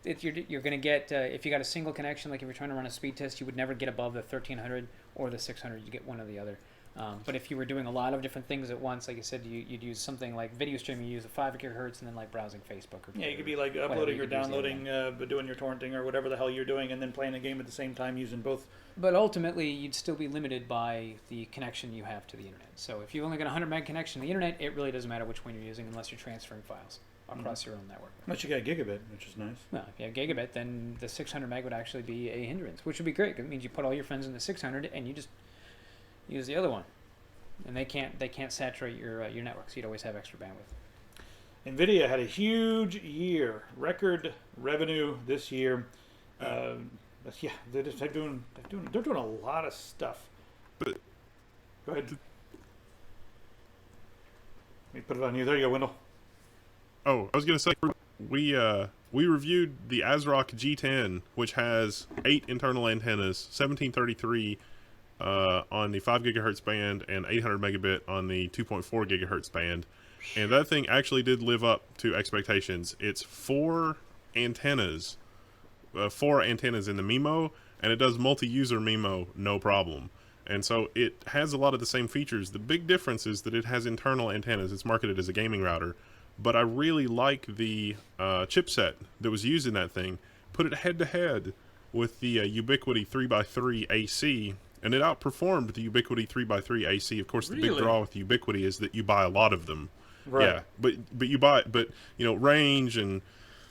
You're going to get if you got a single connection, like if you're trying to run a speed test, you would never get above the 1300 or the 600. You get one or the other. But if you were doing a lot of different things at once, like you said, you'd use something like video streaming. You use a 5 gigahertz, and then like browsing Facebook. Or you could be like uploading or downloading, but doing your torrenting or whatever the hell you're doing, and then playing a game at the same time using both. But ultimately, you'd still be limited by the connection you have to the internet. So if you've only got a 100 meg connection to the internet, it really doesn't matter which one you're using unless you're transferring files across your own network. Unless you got gigabit, which is nice. Well, if you have gigabit, then the 600 meg would actually be a hindrance, which would be great. It means you put all your friends in the 600 and you just use the other one, and they can't saturate your network. So you'd always have extra bandwidth. Nvidia had a huge year, record revenue this year. Yeah, they're doing a lot of stuff. But go ahead. Let me put it on you. There you go, Wendell. Oh, I was going to say, we reviewed the ASRock G10, which has 8 internal antennas, 1733 on the 5 gigahertz band and 800 megabit on the 2.4 gigahertz band. And that thing actually did live up to expectations. It's 4 antennas in the MIMO, and it does multi-user MIMO no problem. And so it has a lot of the same features. The big difference is that it has internal antennas. It's marketed as a gaming router. But I really like the chipset that was used in that thing. Put it head-to-head with the Ubiquiti 3x3 AC, and it outperformed the Ubiquiti 3x3 AC. Of course, the big draw with Ubiquiti is that you buy a lot of them. Right. Yeah, but you buy, but range and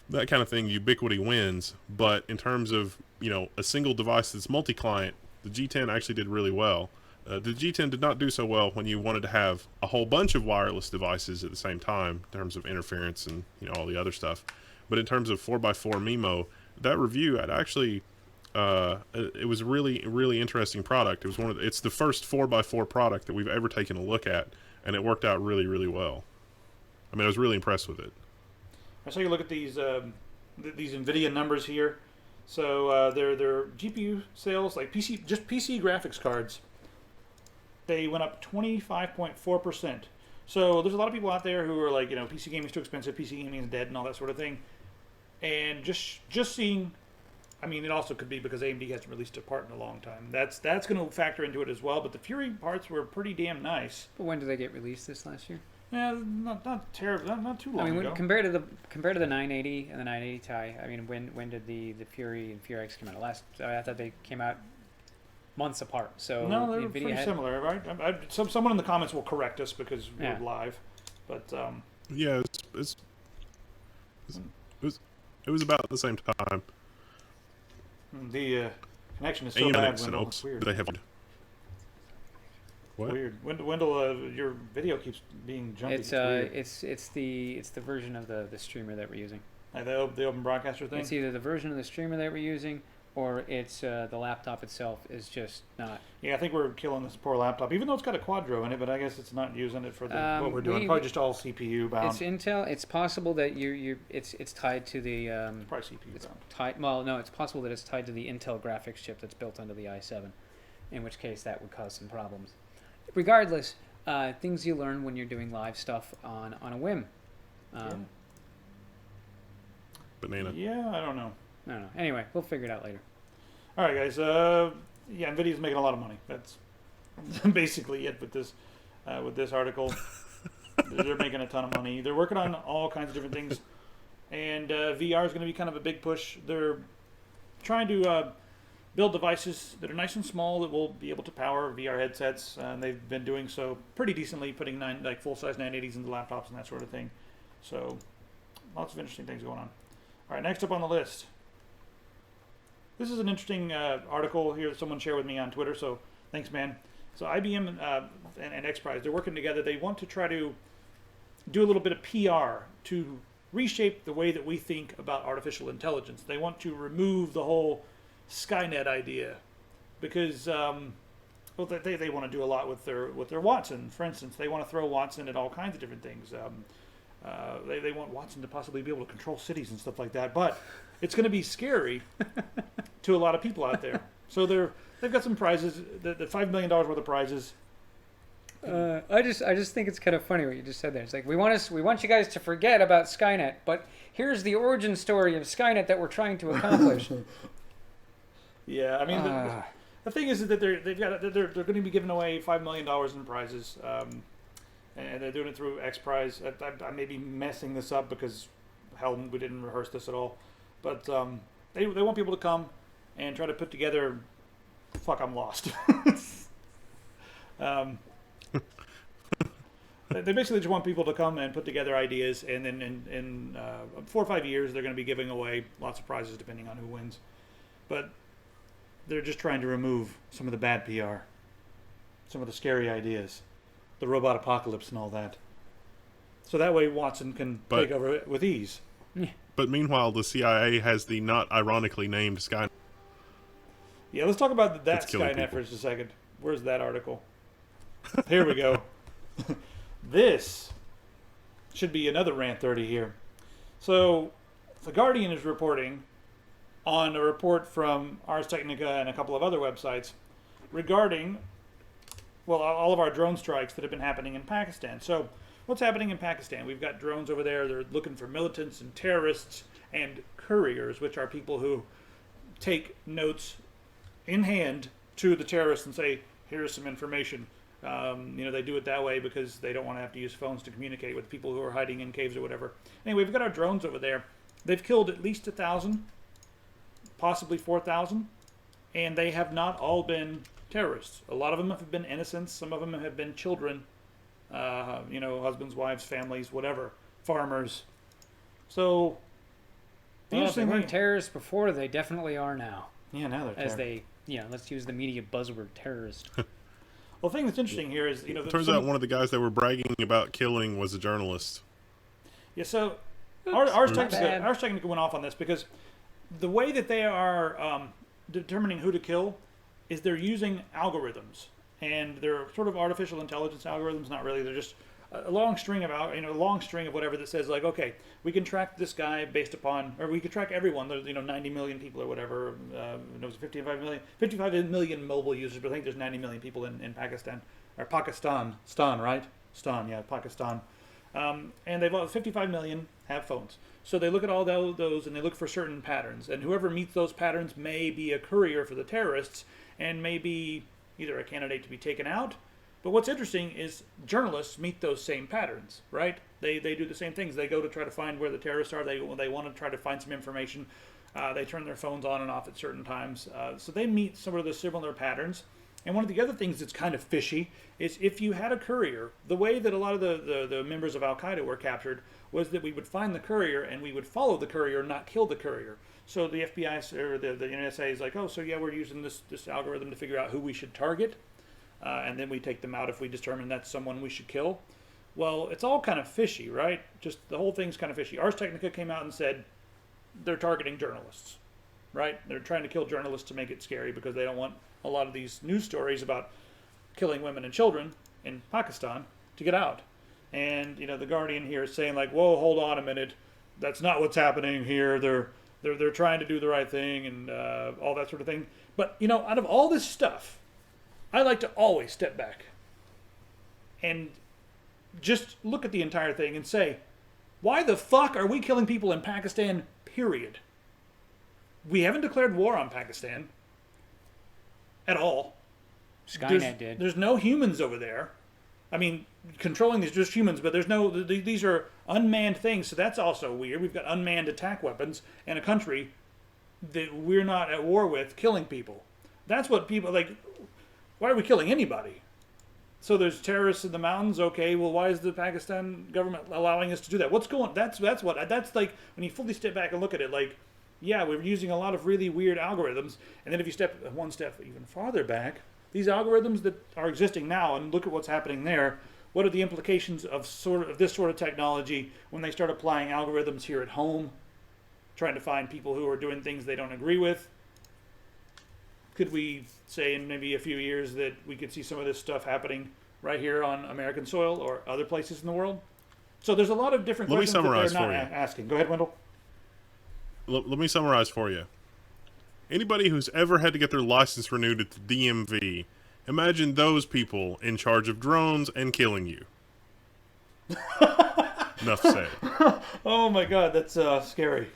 that kind of thing, Ubiquiti wins. But in terms of a single device that's multi-client, the G10 actually did really well. The G10 did not do so well when you wanted to have a whole bunch of wireless devices at the same time in terms of interference and all the other stuff. But in terms of 4x4 MIMO, that review, it was a really, really interesting product. It was it's the first 4x4 product that we've ever taken a look at, and it worked out really, really well. I mean, I was really impressed with it. Let's take a look at these Nvidia numbers here. So their GPU sales, like PC graphics cards, they went up 25.4%. So there's a lot of people out there who are like, PC gaming is too expensive, PC gaming is dead, and all that sort of thing. And just seeing, I mean, it also could be because AMD hasn't released a part in a long time. That's going to factor into it as well. But the Fury parts were pretty damn nice. But when did they get released this last year? Yeah, not terrible, not too long I mean, ago. compared to the 980 and the 980 Ti, I mean, when did the Fury and Fury X come out? I thought they came out months apart. So No, they're Nvidia pretty similar, right? Someone in the comments will correct us because Yeah. we're live. But Yeah, it was about the same time. the connection is so And bad, it Wendell. helps. It's weird. They have what? Weird. Wendell, your video keeps being jumpy. It's weird. it's the version of the streamer that we're using. Like the open broadcaster thing. It's either the version of the streamer that we're using, or it's the laptop itself is just not. Yeah, I think we're killing this poor laptop, even though it's got a Quadro in it. But I guess it's not using it for what we're doing. Probably just all CPU bound. It's Intel. It's possible that it's tied to the Probably CPU bound. tied. Well, no, it's possible that it's tied to the Intel graphics chip that's built onto the i7, in which case that would cause some problems. Regardless, things you learn when you're doing live stuff on a whim. Banana. Yeah, I don't know. I don't know. Anyway, we'll figure it out later. All right, guys. Yeah, Nvidia's making a lot of money. That's basically it with this article. They're making a ton of money. They're working on all kinds of different things, and VR is going to be kind of a big push. They're trying to build devices that are nice and small that will be able to power VR headsets, and they've been doing so pretty decently, putting full-size 980s into laptops and that sort of thing. So, lots of interesting things going on. All right, next up on the list. This is an interesting article here that someone shared with me on Twitter, so thanks, man. So IBM and XPrize, they're working together. They want to try to do a little bit of PR to reshape the way that we think about artificial intelligence. They want to remove the whole Skynet idea because well, they want to do a lot with their Watson. For instance, they want to throw Watson at all kinds of different things. They want Watson to possibly be able to control cities and stuff like that, but it's going to be scary to a lot of people out there. So they've got some prizes, the $5 million worth of prizes. I just think it's kind of funny what you just said there. It's like we want you guys to forget about Skynet, but here's the origin story of Skynet that we're trying to accomplish. Yeah, I mean the thing is that they're going to be giving away $5 million in prizes, and they're doing it through XPrize. I may be messing this up because hell, we didn't rehearse this at all, but they want people to come and try to put together. Fuck, I'm lost. They basically just want people to come and put together ideas, and then in 4 or 5 years they're going to be giving away lots of prizes depending on who wins. But they're just trying to remove some of the bad PR, some of the scary ideas, the robot apocalypse and all that. So that way Watson can take over with ease. But meanwhile, the CIA has the not ironically named Skynet. Yeah, let's talk about that That's killing Skynet people. for just a second. Where's that article? Here we go. This should be another rant 30 here. So, The Guardian is reporting on a report from Ars Technica and a couple of other websites regarding, well, all of our drone strikes that have been happening in Pakistan. So, what's happening in Pakistan? We've got drones over there. They're looking for militants and terrorists and couriers, which are people who take notes in hand to the terrorists and say, here's some information. They do it that way because they don't want to have to use phones to communicate with people who are hiding in caves or whatever. Anyway, we've got our drones over there. They've killed at least 1,000, possibly 4,000, and they have not all been terrorists. A lot of them have been innocents. Some of them have been children, husbands, wives, families, whatever, farmers. So, the Well, if they interesting weren't thing, terrorists before, they definitely are now. yeah, now they're As terrorists. let's use the media buzzword terrorist. Well, the thing that's interesting here is, Turns out one of the guys they were bragging about killing was a journalist. Yeah, so Ars My bad. Technica went off on this because the way that they are determining who to kill is they're using algorithms, and they're sort of artificial intelligence algorithms. Not really; they're just a long string of whatever that says like, okay, we can track this guy based upon, or we can track everyone. There's 90 million people or whatever. It was 55 million mobile users, but I think there's 90 million people in Pakistan Pakistan, right? Pakistan. And they've lost 55 million, have phones. So they look at all those and they look for certain patterns. And whoever meets those patterns may be a courier for the terrorists and may be either a candidate to be taken out. But what's interesting is journalists meet those same patterns, right? They do the same things. They go to try to find where the terrorists are. They want to try to find some information. They turn their phones on and off at certain times. So they meet some of the similar patterns. And one of the other things that's kind of fishy is if you had a courier, the way that a lot of the members of Al-Qaeda were captured was that we would find the courier and we would follow the courier, not kill the courier. So the FBI or the NSA is like, oh, so yeah, we're using this algorithm to figure out who we should target. And then we take them out if we determine that's someone we should kill. Well, it's all kind of fishy, right? Just the whole thing's kind of fishy. Ars Technica came out and said they're targeting journalists, right? They're trying to kill journalists to make it scary because they don't want a lot of these news stories about killing women and children in Pakistan to get out. And, you know, the Guardian here is saying like, whoa, hold on a minute. That's not what's happening here. They're trying to do the right thing and all that sort of thing. But, you know, out of all this stuff, I like to always step back and just look at the entire thing and say, why the fuck are we killing people in Pakistan, period? We haven't declared war on Pakistan at all. Skynet did. There's no humans over there. I mean, controlling these just humans, but there's no, these are unmanned things, so that's also weird. We've got unmanned attack weapons in a country that we're not at war with, killing people. That's what people, like, why are we killing anybody? So there's terrorists in the mountains. Okay, well, why is the Pakistan government allowing us to do that? What's going? That's like when you fully step back and look at it. Like, yeah, we're using a lot of really weird algorithms. And then if you step one step even farther back, these algorithms that are existing now, and look at what's happening there. What are the implications of this sort of technology when they start applying algorithms here at home, trying to find people who are doing things they don't agree with? Could we say in maybe a few years that we could see some of this stuff happening right here on American soil or other places in the world? So there's a lot of different questions that they're not asking. Go ahead, Wendell. Let me summarize for you. Anybody who's ever had to get their license renewed at the DMV, imagine those people in charge of drones and killing you. Enough said. Oh my God, that's scary.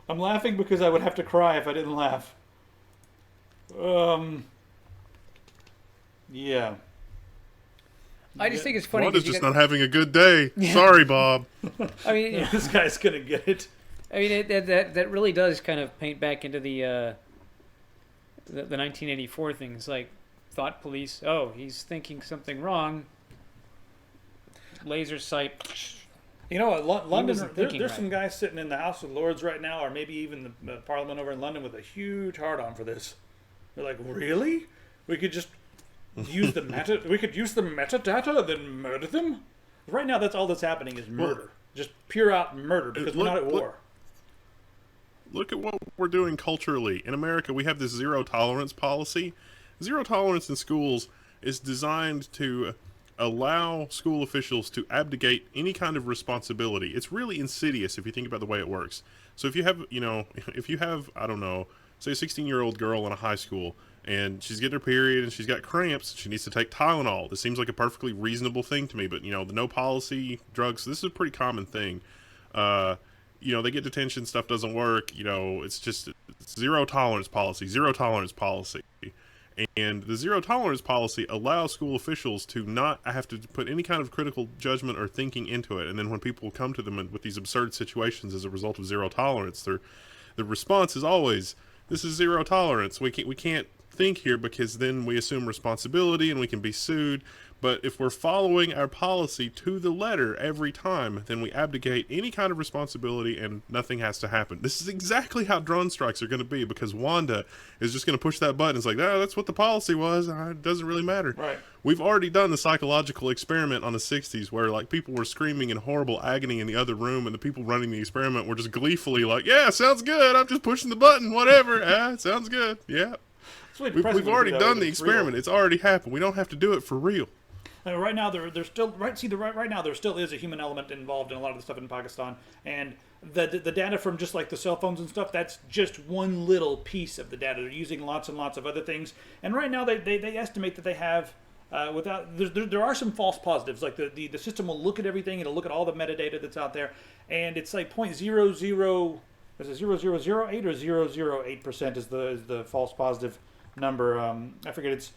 I'm laughing because I would have to cry if I didn't laugh. Yeah. I just think it's funny. Wanda's just not having a good day. Yeah. Sorry, Bob. I mean, yeah. This guy's gonna get it. I mean, that really does kind of paint back into the 1984 things, like thought police. Oh, he's thinking something wrong. Laser sight. You know what? London. There's right. Some guys sitting in the House of Lords right now, or maybe even the Parliament over in London, with a huge hard-on for this. They're like, really? We could just use the metadata, then murder them? Right now, that's all that's happening is murder. Just pure out murder, because we're not at war. Look at what we're doing culturally. In America, we have this zero tolerance policy. Zero tolerance in schools is designed to allow school officials to abdicate any kind of responsibility. It's really insidious if you think about the way it works. So if you have, I don't know, say a 16-year-old girl in a high school, and she's getting her period and she's got cramps, she needs to take Tylenol. This seems like a perfectly reasonable thing to me, but, you know, the no policy, drugs, this is a pretty common thing. You know, they get detention, stuff doesn't work, you know, it's zero tolerance policy. And the zero tolerance policy allows school officials to not have to put any kind of critical judgment or thinking into it. And then when people come to them with these absurd situations as a result of zero tolerance, the response is always, this is zero tolerance. We can't think here because then we assume responsibility and we can be sued. But if we're following our policy to the letter every time, then we abdicate any kind of responsibility and nothing has to happen. This is exactly how drone strikes are going to be, because Wanda is just going to push that button. It's like, oh, that's what the policy was. It doesn't really matter. Right. We've already done the psychological experiment on the 60s where, like, people were screaming in horrible agony in the other room, and the people running the experiment were just gleefully like, yeah, sounds good. I'm just pushing the button, whatever. Sounds good. Yeah. We've already done the experiment. It's already happened. We don't have to do it for real. Right now, there's still right now there still is a human element involved in a lot of the stuff in Pakistan, and the data from just like the cell phones and stuff, that's just one little piece of the data. They're using lots and lots of other things, and right now they estimate that they have there are some false positives. Like the system will look at everything, it'll look at all the metadata that's out there, and it's like 0.00. Is it 0008 or 008% is the false positive number? I forget. It's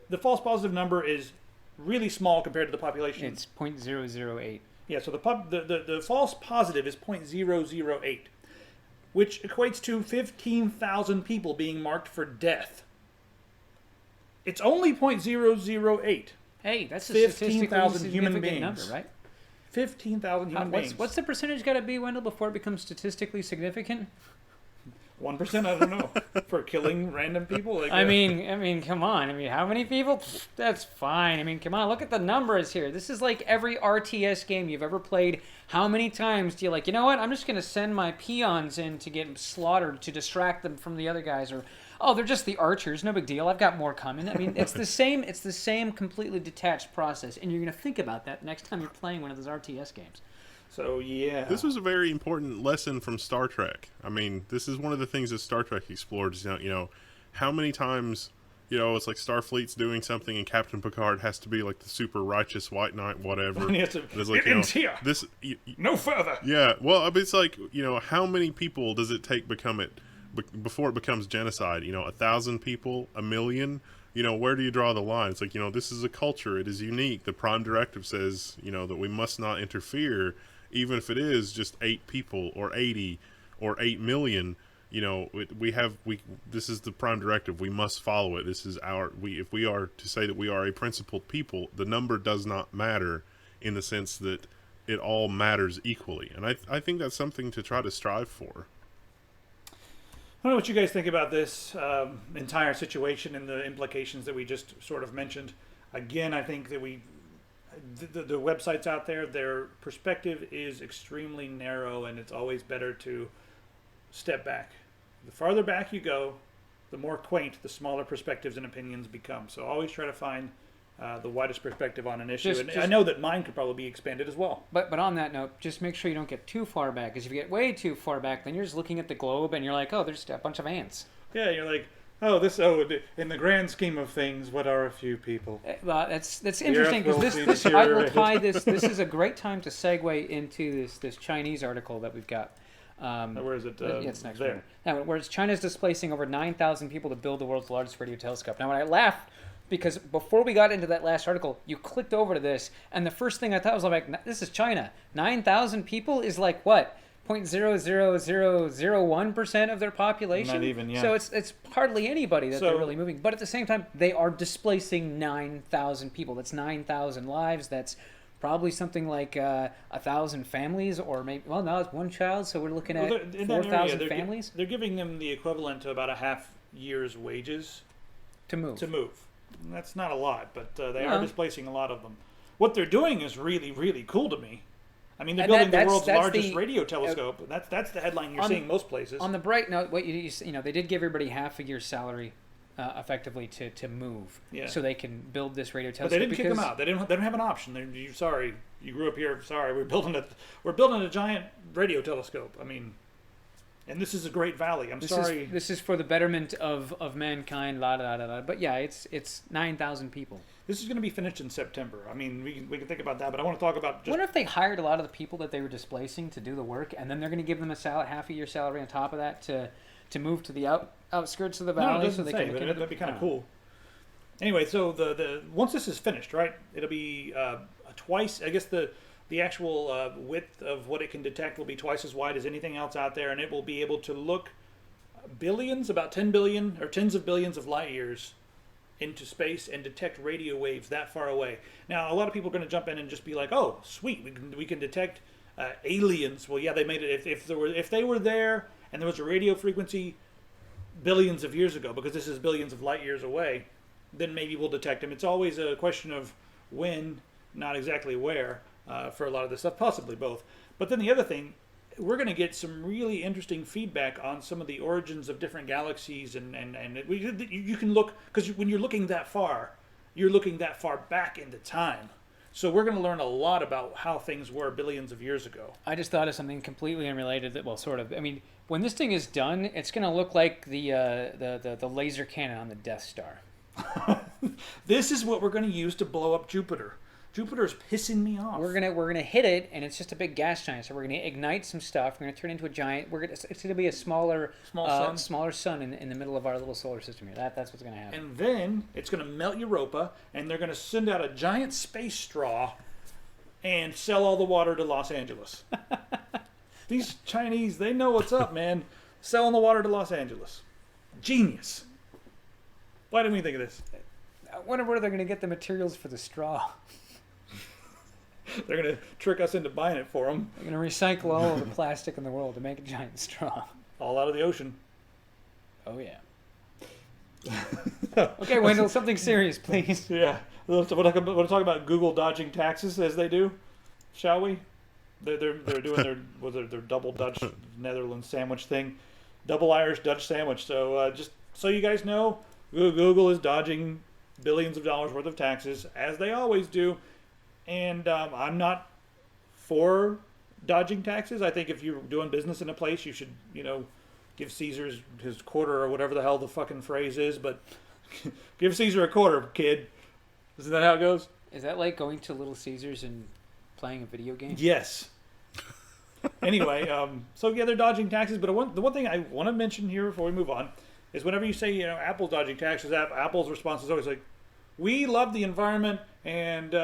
the false positive number is really small compared to the population. It's 0.008. Yeah, so the false positive is 0.008, which equates to 15,000 people being marked for death. It's only 0.008. Hey, that's a 15,000 human significant beings. number, right? 15,000 human beings. What's the percentage got to be, Wendell, before it becomes statistically significant? 1%? I don't know. For killing random people? Like, I mean, come on. I mean, how many people? Pfft, that's fine. I mean, come on. Look at the numbers here. This is like every RTS game you've ever played. How many times do you like, you know what? I'm just going to send my peons in to get slaughtered to distract them from the other guys, or oh, they're just the archers. No big deal. I've got more coming. I mean, it's the same. It's the same completely detached process, and you're going to think about that next time you're playing one of those RTS games. So yeah, This was a very important lesson from Star Trek. I mean, this is one of the things that Star Trek explored. Is, you know, how many times, you know, it's like Starfleet's doing something and Captain Picard has to be like the super righteous white knight, whatever. He has to, It's like, it ends here. No further. Yeah, well, I mean, it's like, you know, how many people does it take before it becomes genocide? You know, 1,000 people, 1 million. You know, where do you draw the line? It's like, you know, this is a culture. It is unique. The Prime Directive says, you know, that we must not interfere, even if it is just 8 people or 80 or 8 million. You know, this is the Prime Directive. We must follow it. This is if we are to say that we are a principled people, the number does not matter in the sense that it all matters equally. And I think that's something to try to strive for. I don't know what you guys think about this entire situation and the implications that we just sort of mentioned. Again, I think that the websites out there, their perspective is extremely narrow, and it's always better to step back. The farther back you go, the more quaint the smaller perspectives and opinions become. So always try to find the widest perspective on an issue. I know that mine could probably be expanded as well. But on that note, just make sure you don't get too far back, because if you get way too far back, then you're just looking at the globe and you're like, oh, there's a bunch of ants. Yeah, you're like, in the grand scheme of things, what are a few people? That's interesting, because this I will tie this. This is a great time to segue into this Chinese article that we've got. Where is it? It's next there. Now, where China's displacing over 9,000 people to build the world's largest radio telescope. Now, when I laughed, because before we got into that last article, you clicked over to this, and the first thing I thought was like, this is China. 9,000 people is like what? 0.00001% of their population? Not even, yeah. So it's hardly anybody that they're really moving. But at the same time, they are displacing 9,000 people. That's 9,000 lives. That's probably something like 1,000 families, or maybe, well, no, it's one child, so we're looking at 4,000 families. They're giving them the equivalent to about a half year's wages to move. And that's not a lot, but they are displacing a lot of them. What they're doing is really, really cool to me. I mean, they're building the world's largest radio telescope. That's the headline you're seeing most places. On the bright note, what you know, they did give everybody half a year's salary, effectively, to move, so they can build this radio telescope. But they didn't kick them out. They don't have an option. Sorry, you grew up here. Sorry, we're building a giant radio telescope. I mean, and this is a great valley. This is for the betterment of mankind. La da da da. But yeah, it's 9,000 people. This is going to be finished in September. I mean, we can think about that, but I want to talk about. I wonder if they hired a lot of the people that they were displacing to do the work, and then they're going to give them half a year salary on top of that to move to the outskirts of the valley. No, it doesn't say, but that'd be kind of cool. Anyway, so the once this is finished, right? It'll be twice. I guess the actual width of what it can detect will be twice as wide as anything else out there, and it will be able to look billions, about 10 billion or tens of billions of light years into space and detect radio waves that far away. Now, a lot of people are going to jump in and just be like, "Oh, sweet, we can detect aliens." Well, yeah, they made it. If they were there and there was a radio frequency billions of years ago, because this is billions of light years away, then maybe we'll detect them. It's always a question of when, not exactly where, for a lot of this stuff, possibly both. But then the other thing, we're going to get some really interesting feedback on some of the origins of different galaxies, and you can look, because when you're looking that far, you're looking that far back into time. So we're going to learn a lot about how things were billions of years ago. I just thought of something completely unrelated that, well, sort of. I mean, when this thing is done, it's going to look like the laser cannon on the Death Star. This is what we're going to use to blow up Jupiter. Jupiter's pissing me off. We're gonna hit it, and it's just a big gas giant. So we're gonna ignite some stuff. We're gonna turn it into a giant. It's gonna be a smaller sun in the middle of our little solar system here. That's what's gonna happen. And then it's going to melt Europa, and they're going to send out a giant space straw and sell all the water to Los Angeles. These Chinese, they know what's up, man. Selling the water to Los Angeles. Genius. Why didn't we think of this? I wonder where they're gonna get the materials for the straw. They're going to trick us into buying it for them. They're gonna recycle all of the plastic in the world to make a giant straw. All out of the ocean. Oh yeah. Okay, Wendell, something serious, please. Yeah. Want to talk about Google dodging taxes as they do? Shall we? They're doing their double Dutch Netherlands sandwich thing. Double Irish Dutch sandwich. So just so you guys know, Google is dodging billions of dollars worth of taxes, as they always do. And I'm not for dodging taxes. I think if you're doing business in a place, you should, give Caesar his quarter or whatever the hell the fucking phrase is. But give Caesar a quarter, kid. Isn't that how it goes? Is that like going to Little Caesars and playing a video game? Yes. Anyway, so yeah, they're dodging taxes. But the one thing I want to mention here before we move on is whenever you say, Apple's dodging taxes, Apple's response is always like, we love the environment, and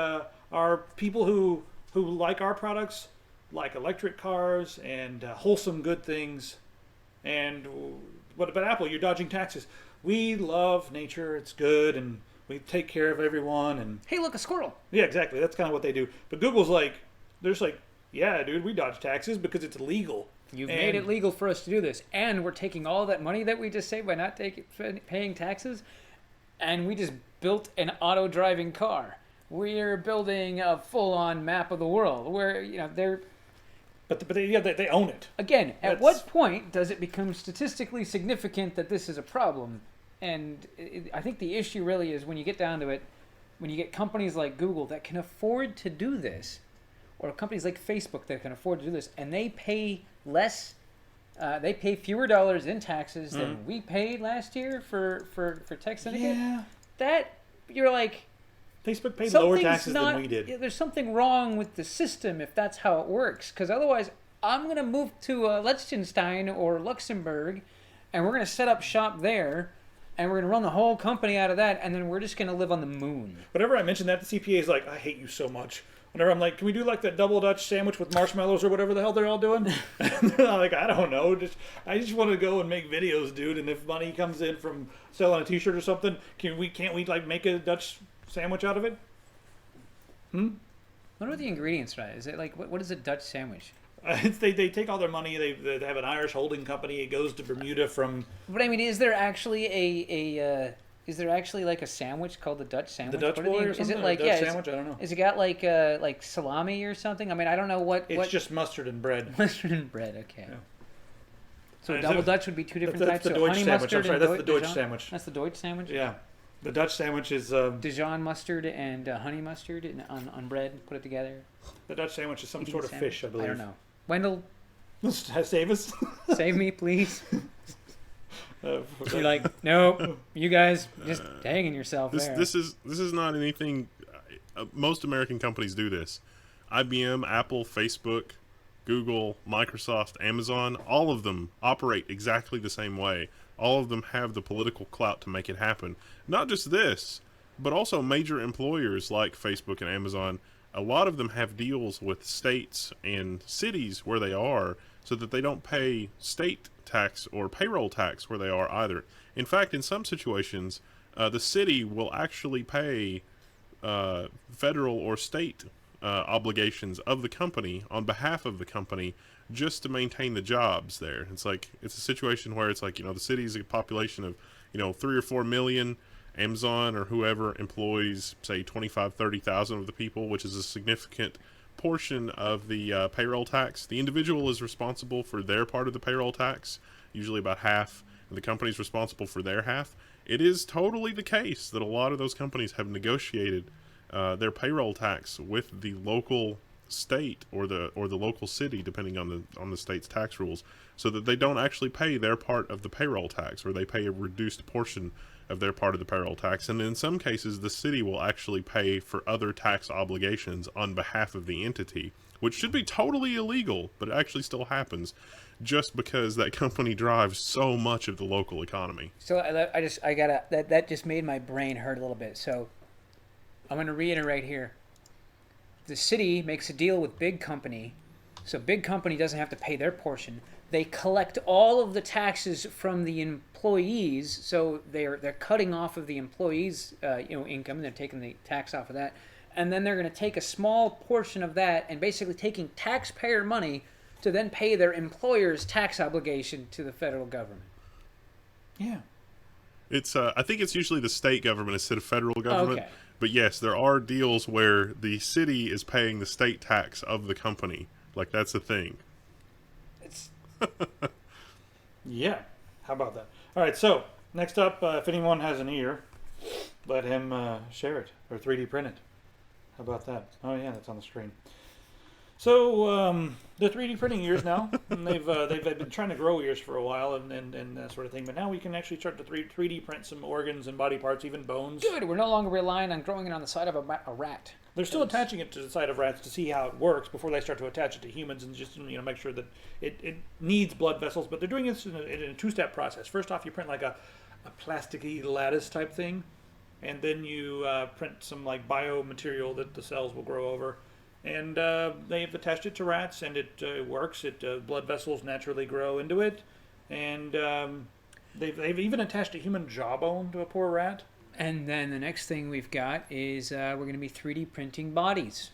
our people who like our products like electric cars and wholesome good things. And what about Apple? You're dodging taxes. We love nature. It's good, and we take care of everyone. And Hey, look, a squirrel. yeah, exactly. That's kind of what they do. But Google's like, they're just like, yeah, dude, we dodge taxes because it's legal. You've made it legal for us to do this, and we're taking all that money that we just saved by not paying taxes, and we just built an auto-driving car. We're building a full-on map of the world. Where they're. But they own it. Again, at what point does it become statistically significant that this is a problem? And I think the issue really is when you get down to it, when you get companies like Google that can afford to do this, or companies like Facebook that can afford to do this, and they pay less, they pay fewer dollars in taxes than we paid last year for Tech Syndicate. Yeah. That, you're like... Facebook paid lower taxes than we did. There's something wrong with the system if that's how it works. Because otherwise, I'm going to move to Liechtenstein or Luxembourg, and we're going to set up shop there, and we're going to run the whole company out of that, and then we're just going to live on the moon. Whenever I mention that, the CPA is like, I hate you so much. Whenever I'm like, can we do like that double Dutch sandwich with marshmallows or whatever the hell they're all doing? And they're like, I don't know. I just want to go and make videos, dude. And if money comes in from selling a T-shirt or something, can't we like make a Dutch sandwich out of it? What are the ingredients, right? Is it like, what is a Dutch sandwich? They take all their money. They have an Irish holding company. It goes to Bermuda from. But I mean, is there actually is there actually like a sandwich called the Dutch sandwich? The Dutch boy or something? Is it like Dutch sandwich? I don't know. Is it got like salami or something? I mean, I don't know what. It's just mustard and bread. Mustard and bread. Okay. Yeah. So double Dutch would be two different types. That's the so Deutsch honey sandwich. mustard I'm sorry, and that's the Deutsch Dijon? sandwich. That's the Deutsch sandwich. Yeah, the Dutch sandwich is. Dijon mustard and honey mustard on bread. Put it together. The Dutch sandwich is some Eating sort of sandwich? fish, I believe. I don't know. Wendell, Save us. save me, please. You're like, nope. You guys just hanging yourself there. This is not anything. Most American companies do this. IBM, Apple, Facebook, Google, Microsoft, Amazon, all of them operate exactly the same way. All of them have the political clout to make it happen. Not just this, but also major employers like Facebook and Amazon. A lot of them have deals with states and cities where they are so that they don't pay state tax or payroll tax where they are either. In fact, in some situations, the city will actually pay federal or state obligations of the company on behalf of the company just to maintain the jobs there. It's a situation where it's like, the city's a population of, 3 or 4 million. Amazon or whoever employs, say, 25, 30,000 of the people, which is a significant portion of the payroll tax. The individual is responsible for their part of the payroll tax, usually about half, and the company's responsible for their half. It is totally the case that a lot of those companies have negotiated their payroll tax with the local state or the local city, depending on the state's tax rules, so that they don't actually pay their part of the payroll tax, or they pay a reduced portion of their part of the payroll tax. And in some cases, the city will actually pay for other tax obligations on behalf of the entity, which should be totally illegal, but it actually still happens, just because that company drives so much of the local economy. So that just made my brain hurt a little bit. So I'm going to reiterate here. The city makes a deal with big company, so big company doesn't have to pay their portion. They collect all of the taxes from the employees, so they're cutting off of the employees' income. They're taking the tax off of that, and then they're going to take a small portion of that and basically taking taxpayer money to then pay their employer's tax obligation to the federal government. Yeah. It's I think it's usually the state government instead of federal government. Okay. But yes, there are deals where the city is paying the state tax of the company. Like, that's a thing. It's Yeah. How about that? All right. So next up, if anyone has an ear, let him share it or 3D print it. How about that? Oh yeah, that's on the screen. So they're 3D printing ears now, and they've been trying to grow ears for a while and that sort of thing. But now we can actually start to 3D print some organs and body parts, even bones. good. We're no longer relying on growing it on the side of a rat. They're still attaching it to the side of rats to see how it works before they start to attach it to humans and just make sure that it needs blood vessels. But they're doing this in a two-step process. First off, you print like a plasticky lattice type thing, and then you print some like biomaterial that the cells will grow over. And they've attached it to rats, and it works. Blood vessels naturally grow into it, and they've even attached a human jawbone to a poor rat. And then the next thing we've got is we're going to be 3D printing bodies.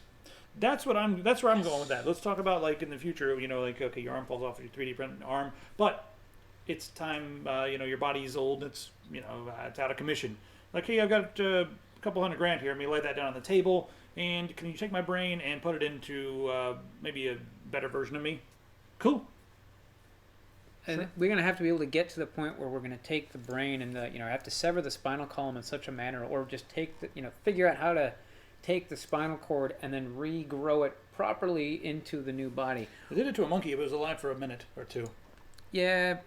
That's where I'm going with that. Let's talk about like in the future, okay, your arm falls off, your 3D print arm, but it's time. Your body's old. It's it's out of commission. Like, hey, I've got a couple $100,000 here. Let me lay that down on the table. And can you take my brain and put it into maybe a better version of me? Cool. And Sure. we're going to have to be able to get to the point where we're going to take the brain and have to sever the spinal column in such a manner, or just take figure out how to take the spinal cord and then regrow it properly into the new body. They did it to a monkey. It was alive for a minute or two. Yeah.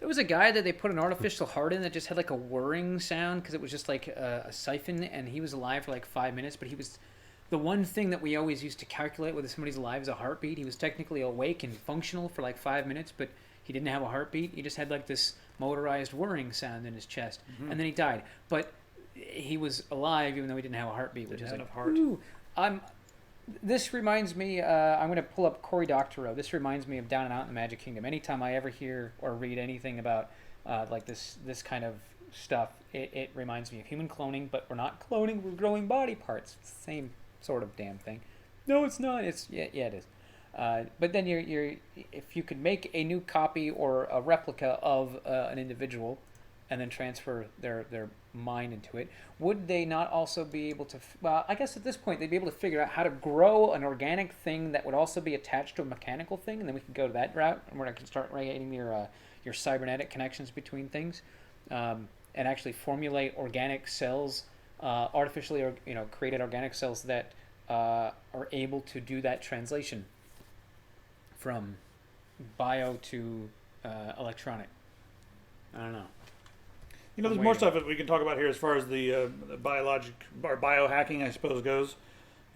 There was a guy that they put an artificial heart in that just had like a whirring sound because it was just like a siphon, and he was alive for like 5 minutes, but he was... The one thing that we always used to calculate whether somebody's alive is a heartbeat. He was technically awake and functional for like 5 minutes, but he didn't have a heartbeat. He just had like this motorized whirring sound in his chest, and then he died. But he was alive even though he didn't have a heartbeat, which is like, heart. ooh. This reminds me, I'm going to pull up Cory Doctorow. This reminds me of Down and Out in the Magic Kingdom. Anytime I ever hear or read anything about like this kind of stuff, it reminds me of human cloning, but we're not cloning, we're growing body parts. It's the same sort of damn thing. No, it's not. Yeah, it is. But then if you could make a new copy or a replica of an individual and then transfer their mind into it, would they not also be able to... Well, I guess at this point they'd be able to figure out how to grow an organic thing that would also be attached to a mechanical thing, and then we can go to that route, and we're going to start creating your cybernetic connections between things, and actually formulate organic cells, artificially created organic cells that are able to do that translation from bio to electronic. I don't know. There's more stuff that we can talk about here as far as the biologic or biohacking, I suppose, goes.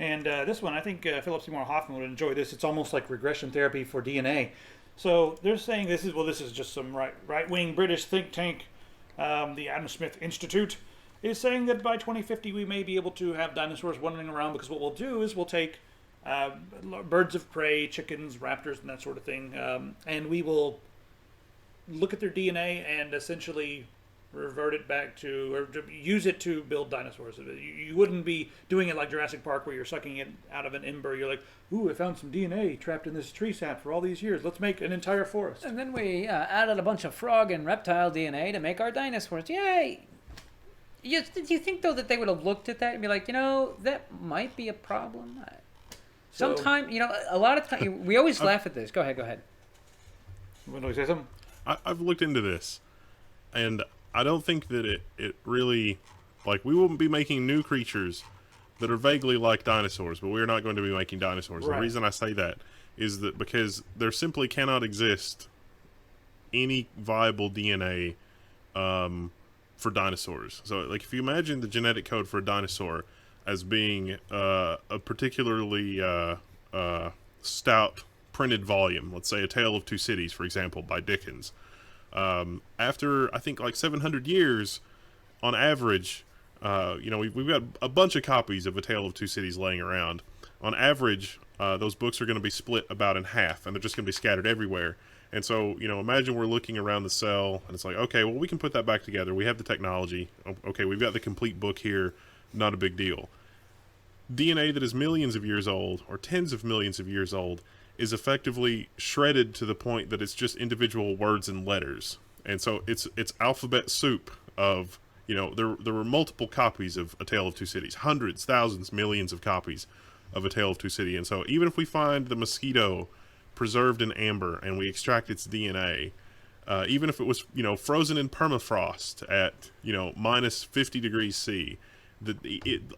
And this one, I think Philip Seymour Hoffman would enjoy this. It's almost like regression therapy for DNA. So they're saying this is just some right-wing British think tank, the Adam Smith Institute, is saying that by 2050 we may be able to have dinosaurs wandering around, because what we'll do is we'll take birds of prey, chickens, raptors, and that sort of thing, and we will look at their DNA and essentially revert it back to, or to use it to build dinosaurs. You wouldn't be doing it like Jurassic Park where you're sucking it out of an ember. You're like, ooh, I found some DNA trapped in this tree sap for all these years. Let's make an entire forest. And then we added a bunch of frog and reptile DNA to make our dinosaurs. Yay! Do you think, though, that they would have looked at that and be like, that might be a problem? Sometimes, a lot of times, we always laugh at this. Go ahead. Want to say something? I've looked into this, and I don't think that it really, like, we won't be making new creatures that are vaguely like dinosaurs, but we're not going to be making dinosaurs. Right. The reason I say that is that because there simply cannot exist any viable DNA for dinosaurs. So, like, if you imagine the genetic code for a dinosaur as being a particularly stout printed volume, let's say A Tale of Two Cities, for example, by Dickens, after, I think, like 700 years, on average, we've got a bunch of copies of A Tale of Two Cities laying around. On average, those books are going to be split about in half, and they're just going to be scattered everywhere. And so, imagine we're looking around the cell, and it's like, okay, well, we can put that back together. We have the technology. Okay, we've got the complete book here. Not a big deal. DNA that is millions of years old, or tens of millions of years old, is effectively shredded to the point that it's just individual words and letters. And so it's alphabet soup of, there were multiple copies of A Tale of Two Cities, hundreds, thousands, millions of copies of A Tale of Two Cities. And so even if we find the mosquito preserved in amber and we extract its DNA, even if it was, frozen in permafrost at, minus 50 degrees C,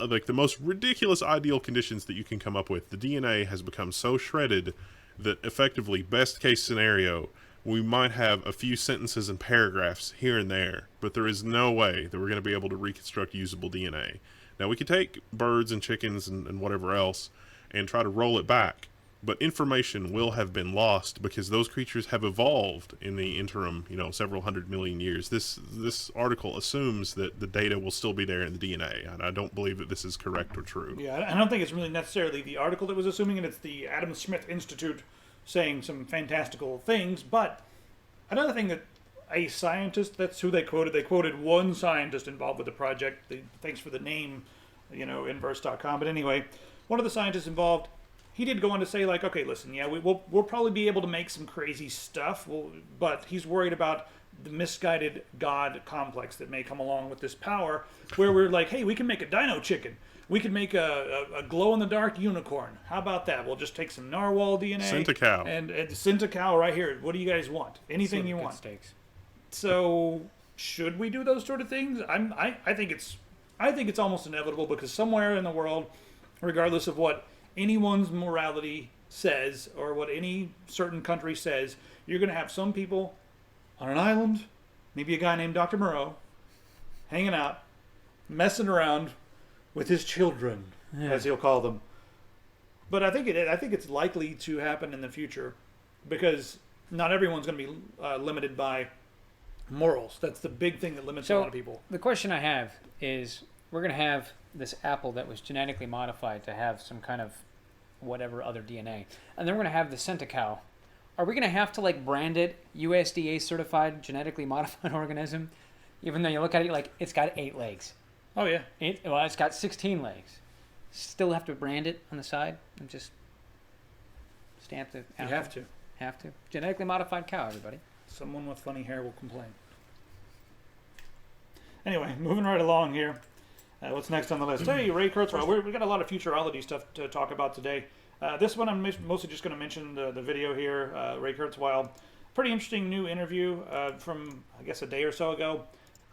like the most ridiculous ideal conditions that you can come up with, the DNA has become so shredded that effectively, best case scenario, we might have a few sentences and paragraphs here and there, but there is no way that we're going to be able to reconstruct usable DNA. Now, we could take birds and chickens and whatever else and try to roll it back, but information will have been lost because those creatures have evolved in the interim, several 100 million years. This article assumes that the data will still be there in the DNA, and I don't believe that this is correct or true. Yeah, I don't think it's really necessarily the article that was assuming it. It's the Adam Smith Institute saying some fantastical things. But another thing that a scientist, that's who they quoted one scientist involved with the project. Thanks for the name, inverse.com. But anyway, one of the scientists involved, he did go on to say, like, okay, listen, yeah, we'll probably be able to make some crazy stuff, but he's worried about the misguided God complex that may come along with this power, where we're like, hey, we can make a dino chicken. We could make a glow-in-the-dark unicorn. How about that? We'll just take some narwhal DNA. Syntacow. And Syntacow right here. What do you guys want? Anything you want. Steaks. So, should we do those sort of things? I think it's almost inevitable, because somewhere in the world, regardless of what anyone's morality says or what any certain country says, you're going to have some people on an island, maybe a guy named Dr. Moreau, hanging out, messing around with his children, as he'll call them. But I think it's likely to happen in the future, because not everyone's going to be limited by morals. That's the big thing that limits a lot of people. The question I have is, we're going to have this apple that was genetically modified to have some kind of whatever other DNA, and then we're going to have the Syntacow. Are we going to have to brand it USDA certified genetically modified organism, even though you look at it like it's got 8 legs? Oh yeah. It's got 16 legs. Still have to brand it on the side and just stamp the apple. You have to. Have to. Genetically modified cow, everybody. Someone with funny hair will complain. Anyway, moving right along here. What's next on the list? Hey, Ray Kurzweil. We got a lot of futurology stuff to talk about today. This one I'm mostly just going to mention the video here. Ray Kurzweil. Pretty interesting new interview from, I guess, a day or so ago.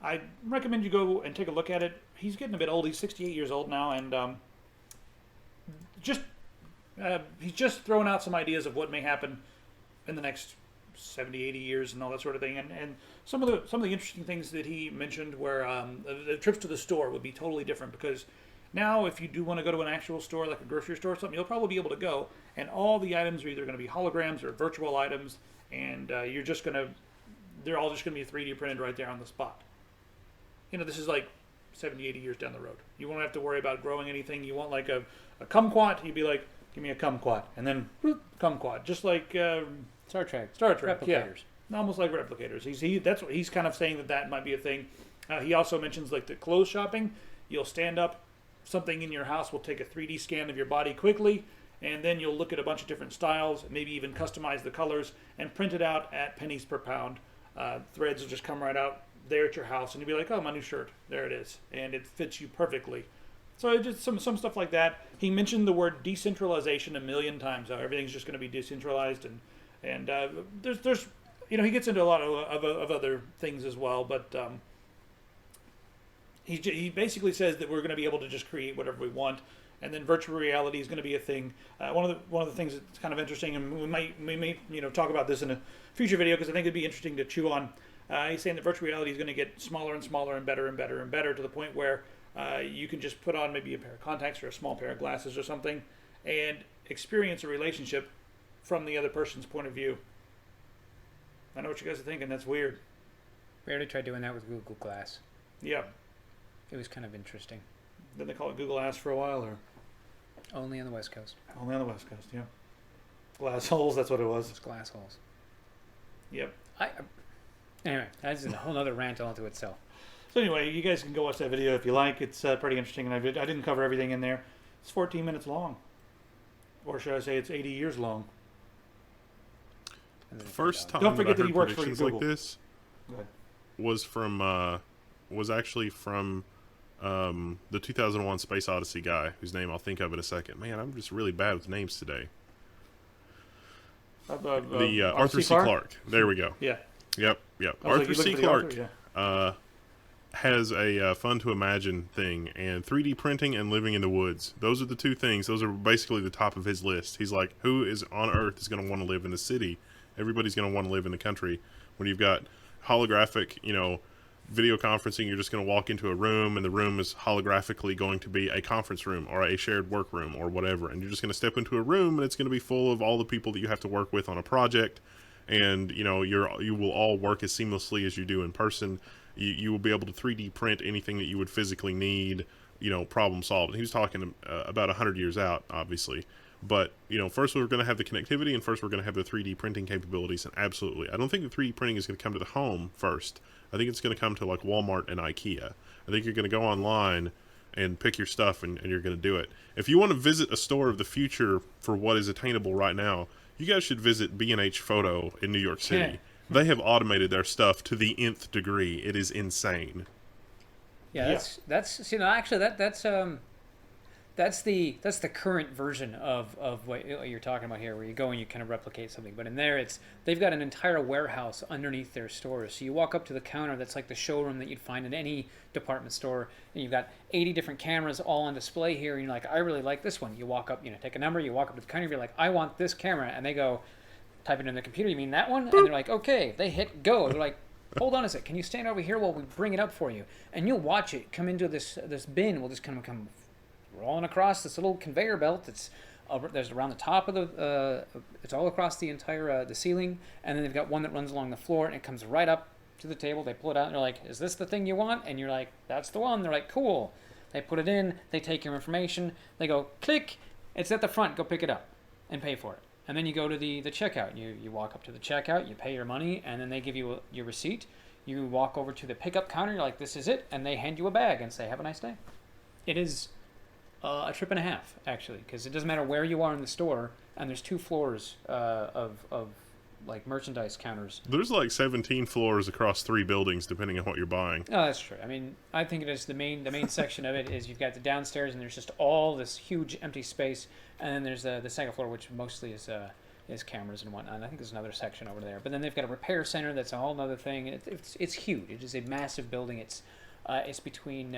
I recommend you go and take a look at it. He's getting a bit old. He's 68 years old now, and he's just throwing out some ideas of what may happen in the next 70, 80 years and all that sort of thing. And some of the interesting things that he mentioned were the trips to the store would be totally different, because now if you do want to go to an actual store, like a grocery store or something, you'll probably be able to go, and all the items are either going to be holograms or virtual items, and they're all just going to be 3D printed right there on the spot. This is like 70, 80 years down the road. You won't have to worry about growing anything. You want like a kumquat, you'd be like, give me a kumquat, and then whoop, kumquat, just like Star Trek, replicators. Yeah. Almost like replicators. That's what he's kind of saying, that might be a thing. He also mentions like the clothes shopping. You'll stand up, something in your house will take a 3D scan of your body quickly, and then you'll look at a bunch of different styles, maybe even customize the colors, and print it out at pennies per pound. Threads will just come right out there at your house, and you'll be like, oh, my new shirt, there it is, and it fits you perfectly. So just some stuff like that. He mentioned the word decentralization a million times. How everything's just going to be decentralized, and there's he gets into a lot of other things as well, but he basically says that we're going to be able to just create whatever we want. and then virtual reality is going to be a thing. One of the things that's kind of interesting, and we may talk about this in a future video because I think it'd be interesting to chew on. He's saying that virtual reality is going to get smaller and smaller and better and better and better to the point where you can just put on maybe a pair of contacts or a small pair of glasses or something and experience a relationship from the other person's point of view. I know what you guys are thinking. That's weird. We already tried doing that with Google Glass. Yeah. It was kind of interesting. Did they call it Google Ass for a while, or Only on the West Coast. only on the West Coast? Yeah. Glass holes. That's what it was. It's glass holes. Yep. Anyway, that's a whole other rant all to itself. So anyway, you guys can go watch that video if you like. It's pretty interesting, and I didn't cover everything in there. It's 14 minutes long, or should I say, it's 80 years long. The first time Don't forget that I that he heard works for predictions like Google. this Go ahead. was actually from the 2001 Space Odyssey guy, whose name I'll think of in a second. Man, I'm just really bad with names today. Arthur C. Clarke. There we go. Yeah. Yep. I was Arthur like, you C. looking for the Clarke author? Yeah. has a fun to imagine thing, and 3D printing and living in the woods. Those are the two things. Those are basically the top of his list. He's like, who is on Earth is going to want to live in the city? Everybody's going to want to live in the country. When you've got holographic, video conferencing, you're just going to walk into a room, and the room is holographically going to be a conference room or a shared work room or whatever. And you're just going to step into a room, and it's going to be full of all the people that you have to work with on a project. And you will all work as seamlessly as you do in person. You will be able to 3D print anything that you would physically need, problem solved. And he was talking about 100 years out, obviously. But, first we're going to have the connectivity, and first we're going to have the 3D printing capabilities. And absolutely, I don't think the 3D printing is going to come to the home first. I think it's going to come to like Walmart and IKEA. I think you're going to go online and pick your stuff, and you're going to do it. If you want to visit a store of the future for what is attainable right now, you guys should visit B&H Photo in New York City. Yeah. They have automated their stuff to the nth degree. It is insane. Yeah, that's the current version of what you're talking about here, where you go and you kind of replicate something. But in there, they've got an entire warehouse underneath their stores. So you walk up to the counter that's like the showroom that you'd find in any department store, and you've got 80 different cameras all on display here. And you're like, I really like this one. You walk up, take a number. You walk up to the counter. You're like, I want this camera, and they go, type it in the computer. You mean that one? And they're like, okay. They hit go. They're like, hold on a sec. Can you stand over here while we bring it up for you? And you'll watch it come into this bin. Will just kind of come rolling across this little conveyor belt that's there's around the top of the it's all across the entire the ceiling, and then they've got one that runs along the floor, and it comes right up to the table. They pull it out, and they're like, is this the thing you want? And you're like, that's the one. They're like, cool. They put it in, they take your information, they go click, it's at the front, go pick it up and pay for it. And then you go to the checkout. You walk up to the checkout, you pay your money, and then they give you your receipt. You walk over to the pickup counter, you're like, this is it, and they hand you a bag and say, have a nice day. It is a trip and a half, actually, because it doesn't matter where you are in the store, and there's 2 floors of like merchandise counters. There's like 17 floors across 3 buildings, depending on what you're buying. Oh, that's true. I mean, I think it is the main section of it is you've got the downstairs, and there's just all this huge empty space, and then there's the second floor, which mostly is cameras and whatnot. And I think there's another section over there. But then they've got a repair center that's a whole other thing. It's huge. It is a massive building. It's between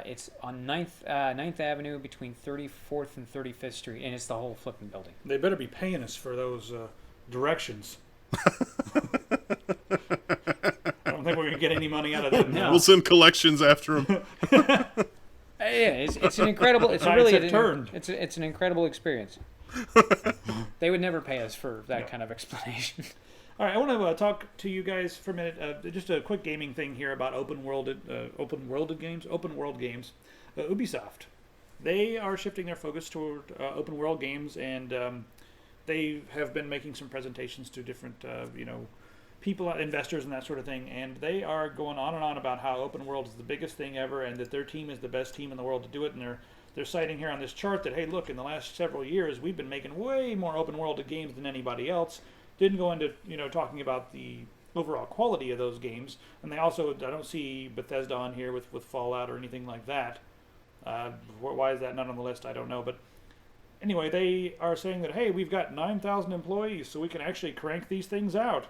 it's on 9th Avenue between 34th and 35th Street, and it's the whole flipping building. They better be paying us for those directions. I don't think we're going to get any money out of them now. We'll send collections after them. Yeah, it's an incredible. It's really it's an incredible experience. They would never pay us for that kind of explanation. All right, I want to talk to you guys for a minute. Just a quick gaming thing here about open world games. Ubisoft, they are shifting their focus toward open world games, and they have been making some presentations to different people, investors, and that sort of thing. And they are going on and on about how open world is the biggest thing ever, and that their team is the best team in the world to do it. And they're citing here on this chart that, hey, look, in the last several years, we've been making way more open world games than anybody else. Didn't go into talking about the overall quality of those games, and they also, I don't see Bethesda on here with Fallout or anything like that. Why is that not on the list? I don't know, but anyway, they are saying that, hey, we've got 9,000 employees, so we can actually crank these things out,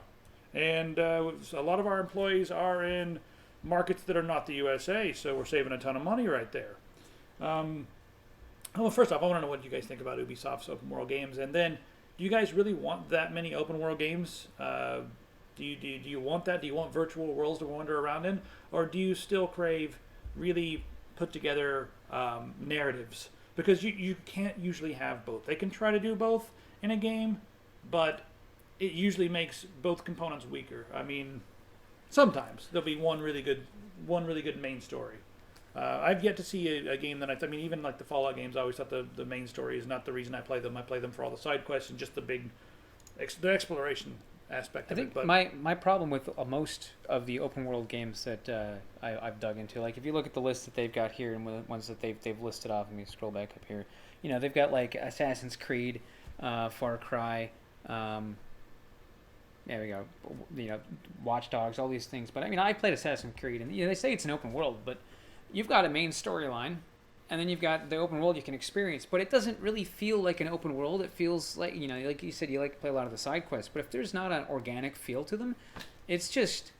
and a lot of our employees are in markets that are not the USA, so we're saving a ton of money right there. Oh, well, first off, I want to know what you guys think about Ubisoft's open world games, and then, do you guys really want that many open world games? Do you want that? Do you want virtual worlds to wander around in, or do you still crave really put together narratives? Because you can't usually have both. They can try to do both in a game, but it usually makes both components weaker. I mean, sometimes there'll be one really good main story. I've yet to see a game that I mean, even like the Fallout games, I always thought the main story is not the reason I play them. I play them for all the side quests and just the big the exploration aspect I of think it. But my problem with most of the open world games that I've dug into, like if you look at the list that they've got here and the ones that they've listed off, and we scroll back up here, they've got like Assassin's Creed, Far Cry, there we go, Watch Dogs, all these things. But I mean, I played Assassin's Creed, and they say it's an open world, but you've got a main storyline, and then you've got the open world you can experience, but it doesn't really feel like an open world. It feels like, like you said, you like to play a lot of the side quests, but if there's not an organic feel to them, it's just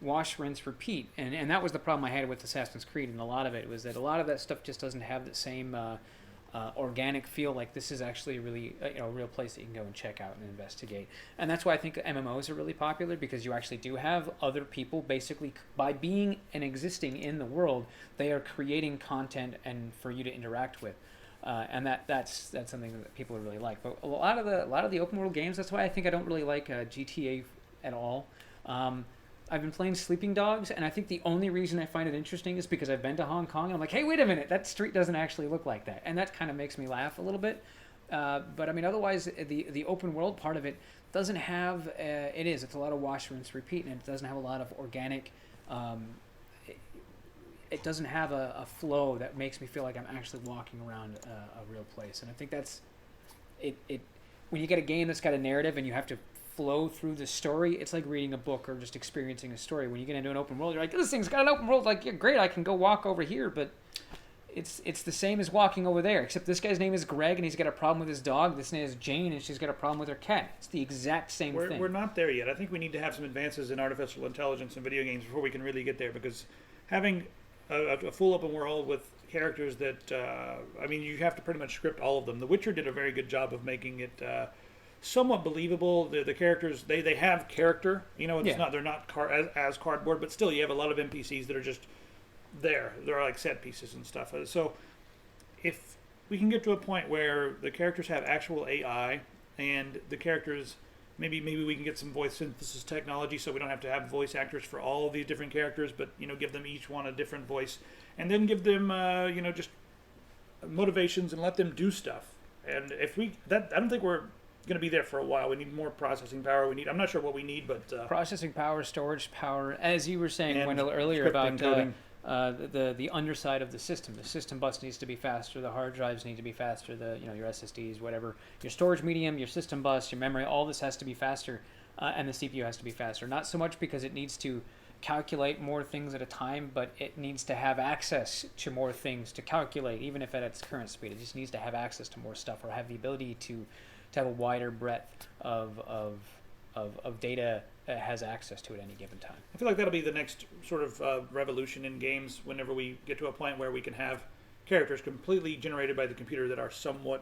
wash, rinse, repeat. And that was the problem I had with Assassin's Creed, and a lot of it was that a lot of that stuff just doesn't have the same organic feel. Like this is actually really a real place that you can go and check out and investigate. And that's why I think MMOs are really popular, because you actually do have other people basically, by being and existing in the world, they are creating content and for you to interact with. And that's something that people really like. But a lot of the open world games, that's why I think I don't really like GTA at all. I've been playing Sleeping Dogs, and I think the only reason I find it interesting is because I've been to Hong Kong, and I'm like, hey, wait a minute, that street doesn't actually look like that. And that kind of makes me laugh a little bit. But I mean, otherwise, the open world part of it doesn't have, it's a lot of wash, rinse, repeat, and it doesn't have a lot of organic, it doesn't have a flow that makes me feel like I'm actually walking around a real place. And I think that's, when you get a game that's got a narrative and you have to flow through the story, it's like reading a book or just experiencing a story. When you get into an open world, you're like, this thing's got an open world, like, yeah, great, I can go walk over here, but it's the same as walking over there, except this guy's name is Greg and he's got a problem with his dog, this name is Jane and she's got a problem with her cat. It's the exact same thing. We're not there yet. I think we need to have some advances in artificial intelligence in video games before we can really get there, because having a full open world with characters that I mean, you have to pretty much script all of them. The Witcher did a very good job of making it somewhat believable. The characters, they have character, it's not, they're not as cardboard, but still you have a lot of NPCs that are just there. They're like set pieces and stuff. So if we can get to a point where the characters have actual AI, and the characters, maybe we can get some voice synthesis technology, so we don't have to have voice actors for all of these different characters, but give them each one a different voice, and then give them just motivations and let them do stuff. And if I don't think we're going to be there for a while. We need more processing power. I'm not sure what we need, but processing power, storage power, as you were saying, Wendell, earlier about the underside of the system. The system bus needs to be faster. The hard drives need to be faster. Your SSDs, whatever, your storage medium, your system bus, your memory, all this has to be faster, and the CPU has to be faster. Not so much because it needs to calculate more things at a time, but it needs to have access to more things to calculate, even if at its current speed. It just needs to have access to more stuff, or have the ability to have a wider breadth of data that has access to at any given time. I feel like that'll be the next sort of revolution in games, whenever we get to a point where we can have characters completely generated by the computer that are somewhat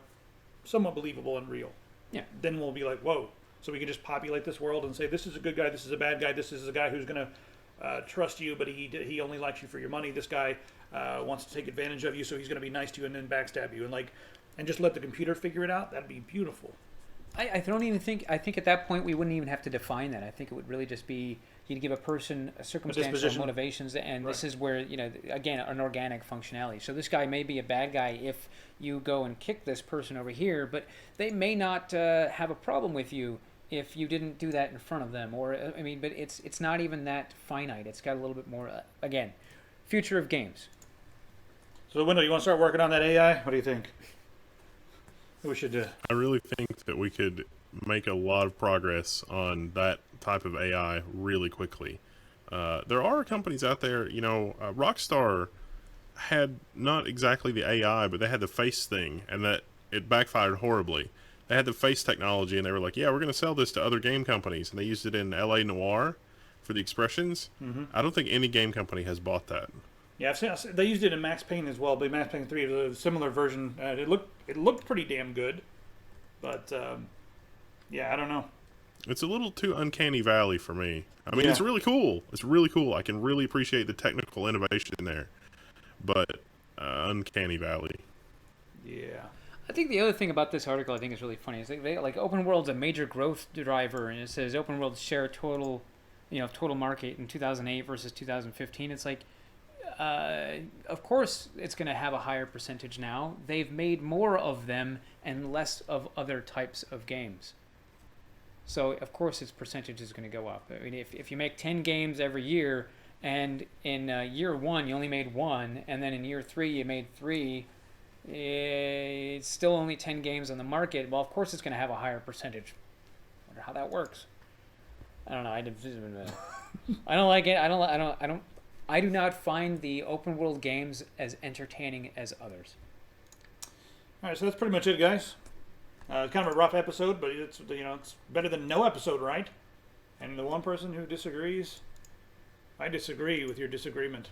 believable and real. Yeah. Then we'll be like, whoa. So we can just populate this world and say, this is a good guy, this is a bad guy, this is a guy who's going to trust you, but he only likes you for your money. This guy wants to take advantage of you, so he's going to be nice to you and then backstab you. And just let the computer figure it out. That'd be beautiful. I don't even think, I think at that point we wouldn't even have to define that. I think it would really just be, you'd give a person a circumstantial motivations, and right. This is where, again, an organic functionality. So this guy may be a bad guy if you go and kick this person over here, but they may not have a problem with you if you didn't do that in front of them. Or, but it's not even that finite. It's got a little bit more, again, future of games. So, Wendell, you want to start working on that AI? What do you think? We should. I really think that we could make a lot of progress on that type of AI really quickly. There are companies out there, Rockstar had not exactly the AI, but they had the face thing, and that it backfired horribly. They had the face technology, and they were like, yeah, we're going to sell this to other game companies, and they used it in LA Noire for the expressions. Mm-hmm. I don't think any game company has bought that. Yeah, they used it in Max Payne as well, but Max Payne 3 was a similar version. It looked pretty damn good, but yeah, I don't know. It's a little too uncanny valley for me. I mean, Yeah. it's really cool. It's really cool. I can really appreciate the technical innovation there, but uncanny valley. Yeah. I think the other thing about this article I think is really funny is they like open world's a major growth driver, and it says open world share total, total market in 2008 versus 2015. It's like, of course it's going to have a higher percentage now. They've made more of them and less of other types of games. So of course its percentage is going to go up. I mean, if you make 10 games every year, and in year 1 you only made 1, and then in year 3 you made 3. It's still only 10 games on the market. Well, of course it's going to have a higher percentage. Wonder how that works. I don't know. I don't like it. I do not find the open world games as entertaining as others. All right, so that's pretty much it, guys. Kind of a rough episode, but it's better than no episode, right? And the one person who disagrees, I disagree with your disagreement.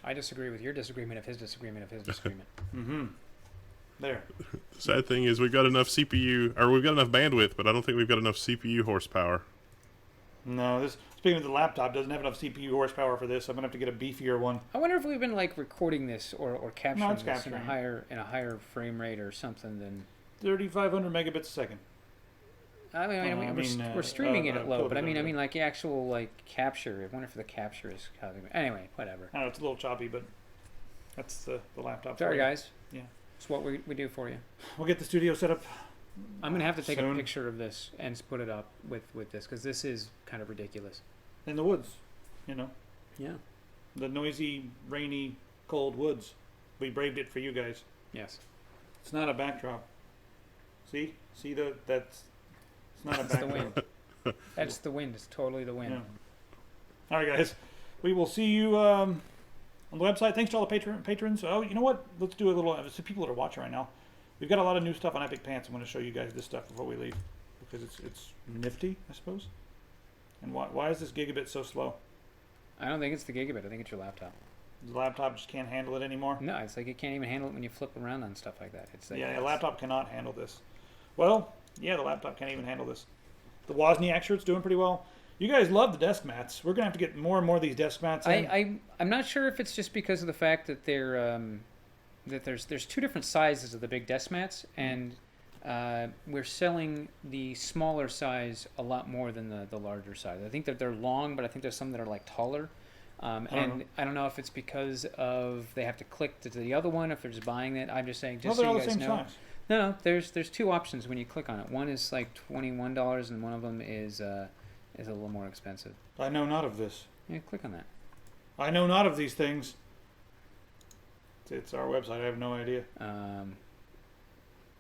I disagree with your disagreement of his disagreement of his disagreement. Mm-hmm. There. The sad thing is we've got enough bandwidth, but I don't think we've got enough CPU horsepower. No, speaking of the laptop, doesn't have enough CPU horsepower for this. I'm gonna have to get a beefier one. I wonder if we've been like recording this or capturing it's this in capturing. a higher frame rate or something than. 3,500 megabits a second. We're streaming it at low, but I kilobyte. mean like actual like capture. I wonder if the capture is causing. Anyway, whatever. I know it's a little choppy, but that's the laptop. Sorry, for you. guys. Yeah. It's what we do for you. We'll get the studio set up. I'm gonna have to take a Soon. picture of this and put it up with this because this is kind of ridiculous. In the woods, Yeah. the noisy, rainy, cold woods. We braved it for you guys. Yes. It's not a backdrop. See that's. It's not a That's the backdrop. wind. That's the wind. It's totally the wind. Yeah. All right, guys. We will see you on the website. Thanks to all the patrons. Oh, you know what? Let's do a little. There's some people that are watching right now. We've got a lot of new stuff on Epic Pants. I'm going to show you guys this stuff before we leave because it's nifty, I suppose. And why is this gigabit so slow? I don't think it's the gigabit. I think it's your laptop. The laptop just can't handle it anymore. No, it's like it can't even handle it when you flip around on stuff like that. It's like Yeah, the laptop cannot handle this. Well, yeah, the laptop can't even handle this. The Wozniak shirt's doing pretty well. You guys love the desk mats. We're gonna have to get more and more of these desk mats. I'm not sure if it's just because of the fact that they're that there's two different sizes of the big desk mats, and we're selling the smaller size a lot more than the larger size. I think that they're long, but I think there's some that are like taller. And I don't know if it's because of they have to click to the other one, if they're just buying it. I'm just saying, just they're so all you the guys same know. size. No, there's two options when you click on it. One is like $21, and one of them is a little more expensive. I know not of this. Yeah, click on that. I know not of these things. It's our website. I have no idea. I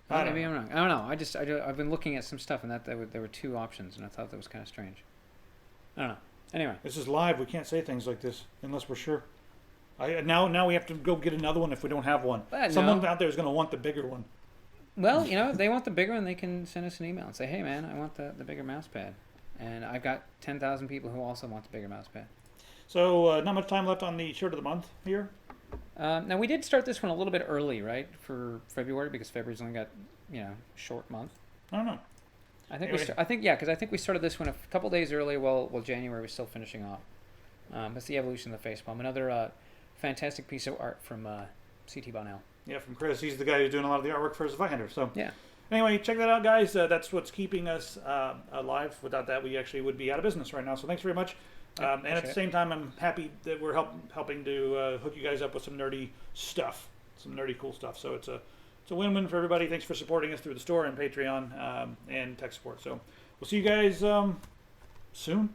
don't Maybe I'm wrong. I don't know. I've been looking at some stuff, and there were two options, and I thought that was kind of strange. I don't know. Anyway, This is live. We can't say things like this unless we're sure. Now we have to go get another one if we don't have one. Someone no. out there is going to want the bigger one. Well, if they want the bigger one, they can send us an email and say, "Hey, man, I want the bigger mouse pad," and I've got 10,000 people who also want the bigger mouse pad. So not much time left on the shirt of the month here. Now we did start this one a little bit early, right, for February because February's only got short month. I don't know. I think Anyway. because I think we started this one a couple days early while January was still finishing off. That's the evolution of the facepalm. Another fantastic piece of art from C.T. Bonnell. Yeah, from Chris. He's the guy who's doing a lot of the artwork for Survivor. So Yeah. anyway, check that out, guys. That's what's keeping us alive. Without that, we actually would be out of business right now. So thanks very much. And at the same time, I'm happy that we're helping to hook you guys up with some nerdy stuff, some nerdy cool stuff. So it's a win-win for everybody. Thanks for supporting us through the store and Patreon and tech support. So we'll see you guys soon.